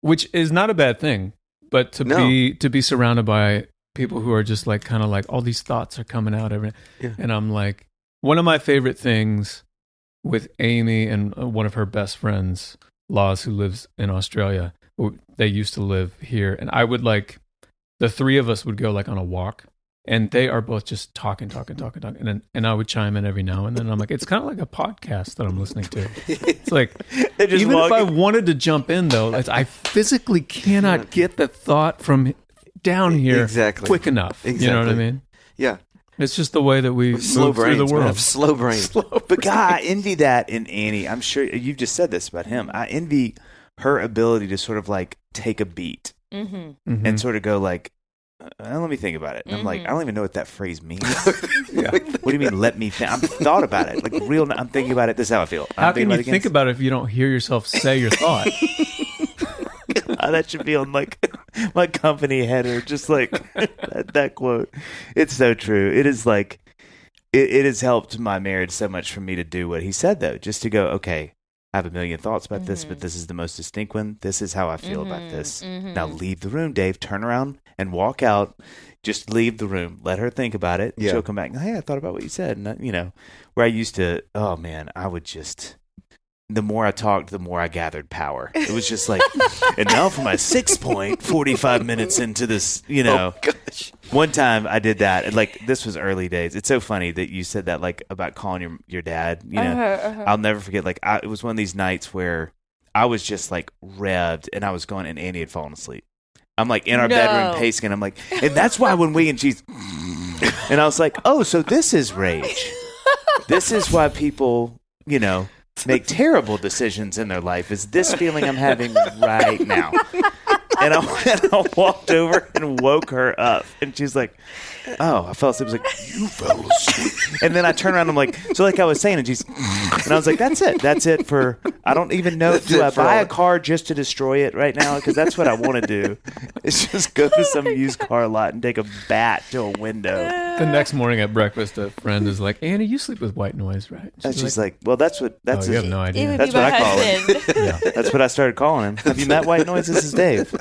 which is not a bad thing, but to be surrounded by people who are just like, kind of like, all these thoughts are coming out every day. And I'm like, one of my favorite things with Amy and one of her best friends, Laws, who lives in Australia, they used to live here. And I would the three of us would go like on a walk, and they are both just talking. And I would chime in every now and then. And I'm like, it's kind of like a podcast that I'm listening to. It's like, even if I wanted to jump in though, I physically cannot get the thought from down here quick enough. Exactly. You know what I mean? Yeah. It's just the way that we move through the world. Slow brain. But God, I envy that in Annie. I'm sure you've just said this about him. I envy her ability to sort of like take a beat and sort of go like, let me think about it. And I'm like, I don't even know what that phrase means. What do you mean, let me think? I've thought about it. I'm thinking about it. This is how I feel. How can you think about it if you don't hear yourself say your thought? That should be on like my company header, just like that quote. It's so true. It is like, it has helped my marriage so much for me to do what he said, though, just to go, okay, I have a million thoughts about this, but this is the most distinct one. This is how I feel about this. Now leave the room, Dave. Turn around and walk out. Just leave the room. Let her think about it. Yeah. She'll come back. Hey, I thought about what you said. And, where I used to, oh, man, I would just, the more I talked, the more I gathered power. It was just like, and now for my 6 point, 45 minutes into this, Oh, gosh. One time I did that, and this was early days. It's so funny that you said that, about calling your dad. I'll never forget. It was one of these nights where I was just revved, and I was going, and Annie had fallen asleep. I'm in our bedroom pacing, and I'm like, and that's why when we and she's, and I was like, oh, so this is rage. This is why people, make terrible decisions in their life. Is this feeling I'm having right now? And I walked over and woke her up, and she's like, oh, I fell asleep. I was like, you fell asleep. And then I turned around, and I'm like, so like I was saying, and I was like, that's it for, I don't even know, do I buy a car just to destroy it right now? Because that's what I want to do. It's just go to some used car lot and take a bat to a window. The next morning at breakfast, a friend is like, Annie, you sleep with white noise, right? She's like, well, that's you have no idea. That's what I call him. Yeah, that's what I started calling him. Have you met white noise? This is Dave.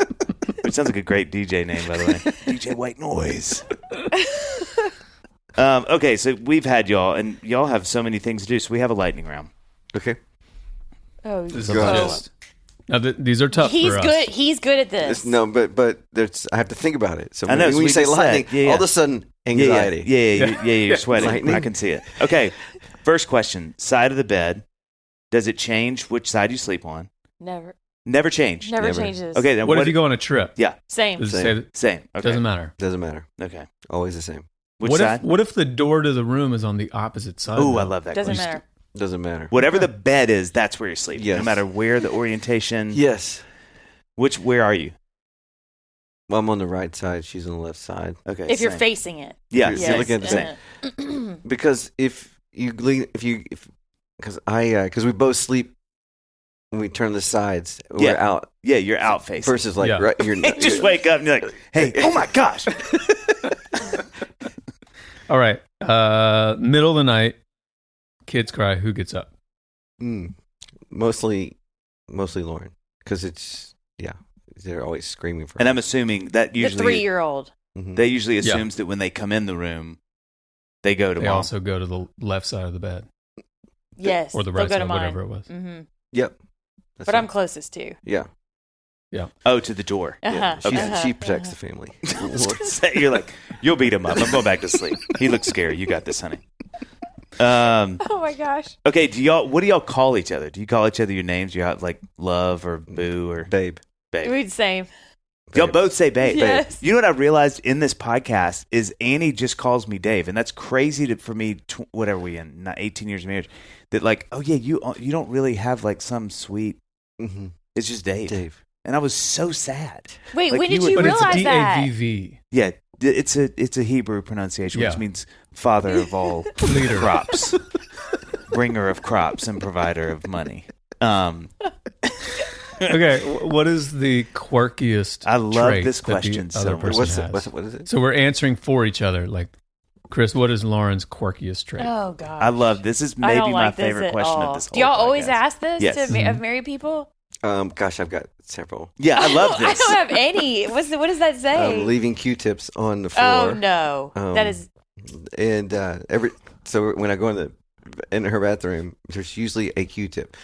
Which sounds like a great DJ name, by the way. DJ White Noise. Okay, so we've had y'all, and y'all have so many things to do, so we have a lightning round. Okay. Oh, This is now, these are tough he's for good. us. He's good at this. But there's, I have to think about it. So I know, when so you we say just lightning, said, yeah. all of a sudden, anxiety. Yeah, you're sweating. Lightning? I can see it. Okay, first question. Side of the bed. Does it change which side you sleep on? Never change. Never changes. Okay, then What if you go on a trip? Yeah, Same. Does it Same. say same. Okay. Doesn't matter. Doesn't matter. Okay. Always the same. Which What side? if the door to the room is on the opposite side? Oh, though? I love that. Doesn't question. matter. Doesn't matter. Whatever the bed is, that's where you're sleeping. Yes. No matter where the orientation. Yes. Where are you? Well, I'm on the right side. She's on the left side. Okay. If you're same. facing it. Yeah, You're same. looking at the Same. Because if you lean, because we both sleep when we turn the sides, Yeah. we're out. Yeah, you're out facing. Versus like Yeah. right, you're Just wake up and you're like, hey, oh my gosh. All right. Middle of the night, kids cry. Who gets up? Mostly Lauren, because they're always screaming for. And her. I'm assuming that The usually 3-year-old. Mhm. that usually assumes that when they come in the room, they go to They mom. also go to the left side of the bed Yes. or the they'll right go side, to mine. whatever it was. Mm-hmm. Yep. That's But it. I'm closest too. Yeah. Oh, to the door. Yeah. Uh-huh. She protects the family. You're like, you'll beat him up. I'm going back to sleep. He looks scary. You got this, honey. Oh my gosh. Okay, what do y'all call each other? Do you call each other your names? Do you have like love or boo or Babe. babe? We'd same. Y'all both say babe. Yes. You know what I realized in this podcast is Annie just calls me Dave, and that's crazy for me. Whatever we in, not 18 years of marriage, that like, oh yeah, you don't really have like some sweet. Mm-hmm. It's just Dave. Dave. And I was so sad. Wait, Like, when did you you But it's realize that? DAVV. Yeah, it's a Hebrew pronunciation, which Yeah. means father of all Leader. crops, bringer of crops, and provider of money. Okay, what is the quirkiest? I love trait this that the question so other much. person has? What is it? So we're answering for each other. Like, Chris, what is Lauren's quirkiest trait? Oh god. I love this. Is I maybe don't my like this favorite at question all. of this. Do y'all whole always podcast. ask this Yes. to of married people? Gosh, I've got several. Yeah, I love I this. don't have any. What does that say? Leaving Q-tips on the floor. Oh no, that is. And so when I go in her bathroom, there's usually a Q-tip,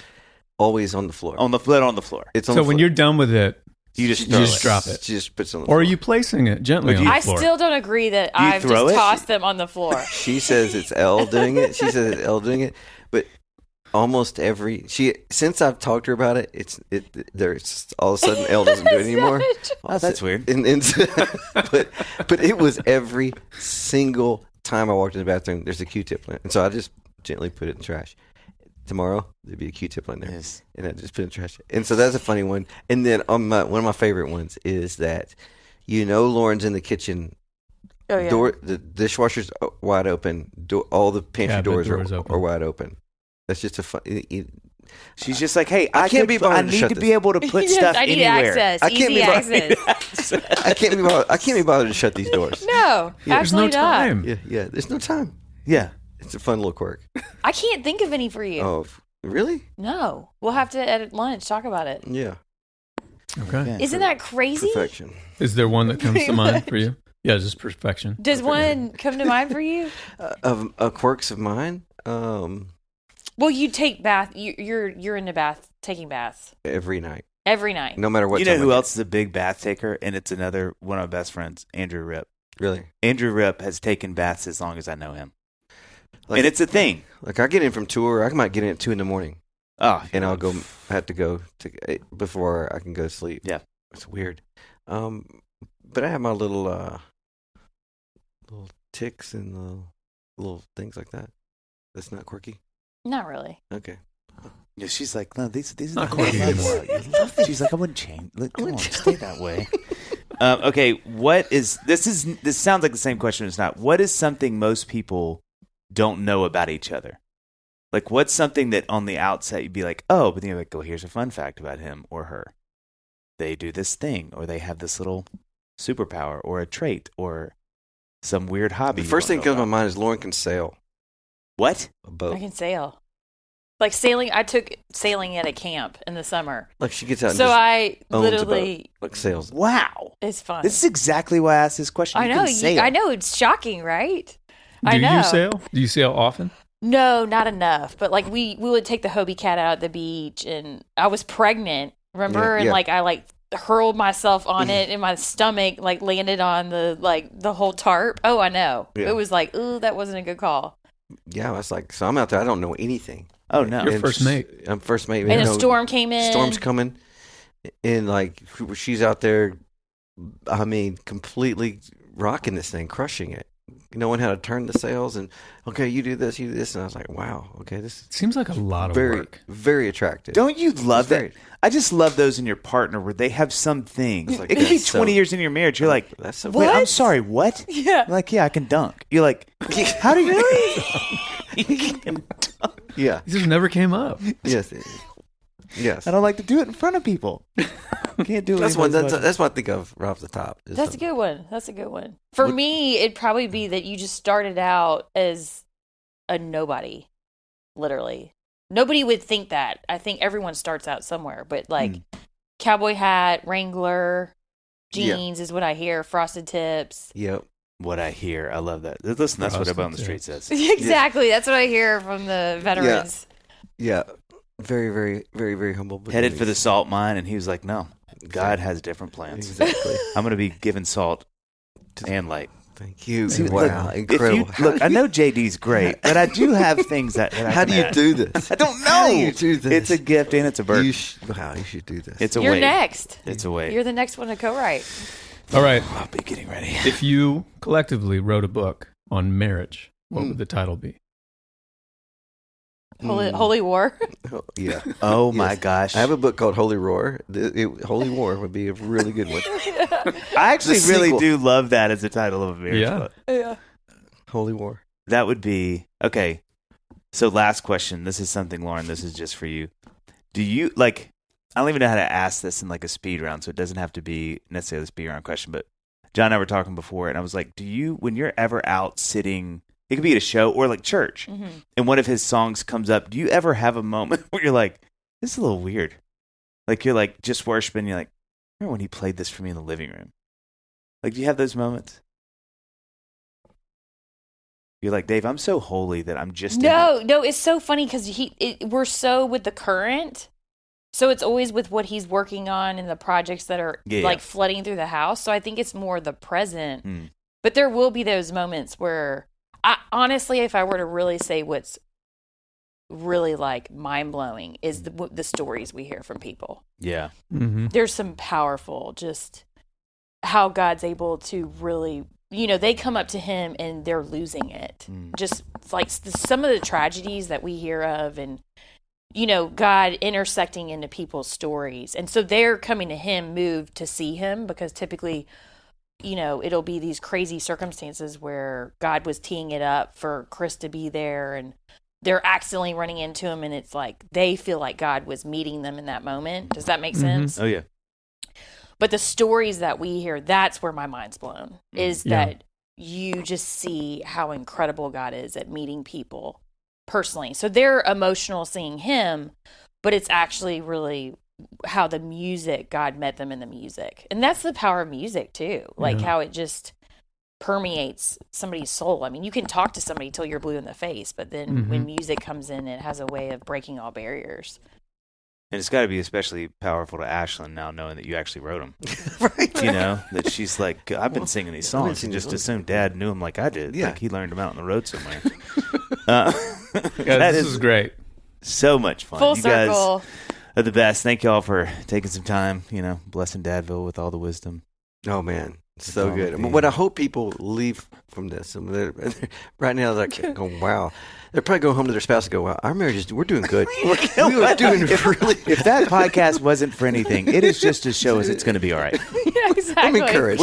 always on the floor. on the floor. It's on So the when floor. you're done with it, You just you just drop it. She just puts it on the Or floor. are you placing it gently on the I floor? still don't agree that Do you I've throw just it? tossed them on the floor. She says it's Elle doing it. But almost since I've talked to her about it, there's all of a sudden Elle doesn't do it anymore. Oh, that's weird. But it was every single time I walked in the bathroom, there's a Q-tip on it. And so I just gently put it in the trash. Tomorrow, there'd be a Q-tip on there. Yes. And I just put it in the trash. And so that's a funny one. And then one of my favorite ones is that, Lauren's in the kitchen. Oh yeah. The dishwasher's wide open. All the pantry Cabinet doors doors open. are wide open. That's just a fun. She's just like, hey, I can't be bothered I to need shut to this. be able to put Yes, stuff I need anywhere. access. I can't Easy be bothered. access. I can't be bothered to shut these doors. No, There's no absolutely not. time. Yeah. There's no time. Yeah. It's a fun little quirk. I can't think of any for you. Oh, really? No, we'll have to at lunch talk about it. Yeah. Okay. Yeah. Isn't that crazy? Perfection. Is there one that comes to Pretty mind for you? Yeah, just perfection. Does one come to mind for you? Of quirks of mine, Well, you take bath. You're in the bath, taking baths every night, every night. no matter what. You know time who of else is a big bath taker? And it's another one of my best friends, Andrew Rip. day. Really? Andrew Rip has taken baths as long as I know him. Like, And it's a thing. Like I get in from tour, I might get in at 2 a.m. Oh, and I'll go. I have to go before I can go to sleep. Yeah. It's weird. But I have my little ticks and little things like that. That's not quirky. Not really. Okay. Yeah, she's like, no, these are Not the quirky things I love anymore. about you. Love it. She's like, I wouldn't change. Look, come on, stay that way. Okay, this sounds like the same question. It's not. What is something most people don't know about each other? Like, what's something that on the outset you'd be like, oh, but then you're like, oh, here's a fun fact about him or her. They do this thing, or they have this little superpower, or a trait, or some weird hobby. The you first don't thing that know comes to my about. mind is Lauren can sail What? a boat. I can sail. Like sailing, I took sailing at a camp in the summer. Like she gets out and So just I owns a literally, boat, like sails. Wow. it's fun. This is exactly why I asked this question. I You know. can sail. I know. It's shocking, right? Do I know. you sail? Do you sail often? No, not enough. But like we would take the Hobie Cat out at the beach, and I was pregnant, remember? Yeah, and yeah. like I hurled myself on it, and my stomach like landed on the whole tarp. Oh, I know. Yeah. It was like, ooh, that wasn't a good call. Yeah, I was like, so I'm out there. I don't know anything. Oh, no. You're And first mate. I'm first mate. And you a know, storm came in. Storm's coming, and like she's out there. I mean, completely rocking this thing, crushing it, knowing how to turn the sails, and okay, you do this, and I was like, wow, okay, this is Seems like a lot of very, work. very attractive. Don't you love very- that? I just love those in your partner where they have some things. Like, It could be that's 20 so- years into your marriage. You're like, That's so wait, I'm What? sorry, what? Yeah. You're like, yeah, I can dunk. You're like, how do you really? You can dunk. Yeah. These just never came up. Yes. Yes. I don't like to do it in front of people. Can't do it. That's one. That's what I think of right off the top. is That's a something- good one. That's a good one. For What- me, it'd probably be that you just started out as a nobody, literally. Nobody would think that. I think everyone starts out somewhere, but like cowboy hat, Wrangler, Yeah. jeans is what I hear, frosted tips. Yep. What I hear. I love that. Listen, that's what About on the Street says. Exactly. That's what I hear from the veterans. Yeah. Very, very, very, very humble. but Headed for the nice. salt mine, and he was like, no, God has different plans. Exactly. I'm going to be given salt and light. Thank you. See, Wow. look, Incredible. If you, look, I know JD's great, but I do have things that I How do can you add. do this? I don't know. How do you do this? It's a gift and it's a burden. You should do this. It's a You're weight. next. It's a weight. You're the next one to co-write. All right. I'll be getting ready. If you collectively wrote a book on marriage, what would the title be? Holy War. Oh, yeah. Oh my Yes. gosh! I have a book called Holy Roar. Holy War would be a really good one. I actually The really sequel. do love that as the title of a marriage Yeah. book. Yeah. Holy War. That would be okay. So last question. This is something, Lauren. This is just for you. Do you like? I don't even know how to ask this in like a speed round, so it doesn't have to be necessarily a speed round question. But John and I were talking before, and I was like, do you, when you're ever out sitting, it could be at a show or like church, and one of his songs comes up, do you ever have a moment where you're like, this is a little weird? Like you're like just worshiping, you're like, remember when he played this for me in the living room? Like, do you have those moments? You're like, Dave, I'm so holy that I'm just in it." No, it's so funny because we're so with the current. So it's always with what he's working on and the projects that are Yeah. like flooding through the house. So I think it's more the present. Mm. But there will be those moments where, honestly, if I were to really say what's really like mind blowing is the stories we hear from people. Yeah. Mm-hmm. There's some powerful, just how God's able to really, they come up to him and they're losing it. Just like some of the tragedies that we hear of, and God intersecting into people's stories. And so they're coming to him moved to see him, because typically, it'll be these crazy circumstances where God was teeing it up for Chris to be there, and they're accidentally running into him, and it's like they feel like God was meeting them in that moment. Does that make sense? Oh, yeah. But the stories that we hear, that's where my mind's blown, is Yeah. that you just see how incredible God is at meeting people personally. So they're emotional seeing him, but it's actually really how the music, God met them in the music. And that's the power of music too. Like Yeah. how it just permeates somebody's soul. I mean, you can talk to somebody till you're blue in the face, but then when music comes in, it has a way of breaking all barriers. And it's got to be especially powerful to Ashlyn now, knowing that you actually wrote them. Right. That she's like, I've been singing these songs and singing just these assumed Dad knew them like I did. Yeah. Like he learned them out on the road somewhere. Yeah, That this is is great. so much fun. Full you circle. guys are the best. Thank you all for taking some time, blessing Dadville with all the wisdom. Oh man, so all good. the- What I hope people leave from this, and right now they're like going, "Wow." They're probably going home to their spouse and go, "Wow, our marriage we're doing good. we are doing really." If that podcast wasn't for anything, it is just to show us it's going to be all right. Yeah, exactly. I'm encouraged.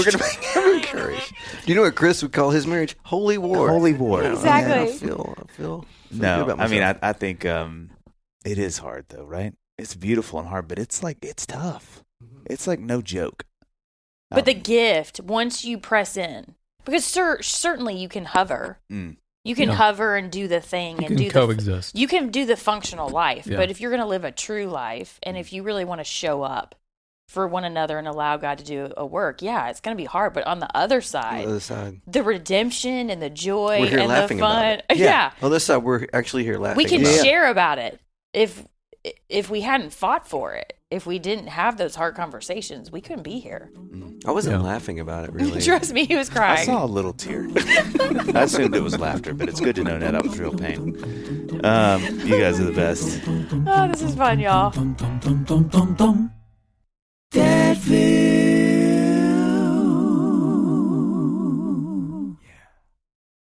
I'm encouraged. Do you know what Chris would call his marriage? Holy War. Holy war. Exactly. Yeah, I feel good No, about I mean, myself. I think it is hard though, right? It's beautiful and hard, but it's tough. It's like no joke. But the gift, once you press in, because certainly you can hover, You can hover and do the thing and do coexist. You can do the functional life, Yeah. but if you're going to live a true life, and if you really want to show up for one another and allow God to do a work, it's going to be hard. But on the other side, the redemption and the joy we're here and the laughing fun, about it. yeah. On this side, we're actually here laughing. We can about it. share about it. If we hadn't fought for it, if we didn't have those hard conversations, we couldn't be here. I wasn't laughing about it, really. Trust me, he was I crying. saw a little tear. I assumed it was laughter, but it's good to know that was real pain. You guys are the best. Oh, this is fun, y'all. That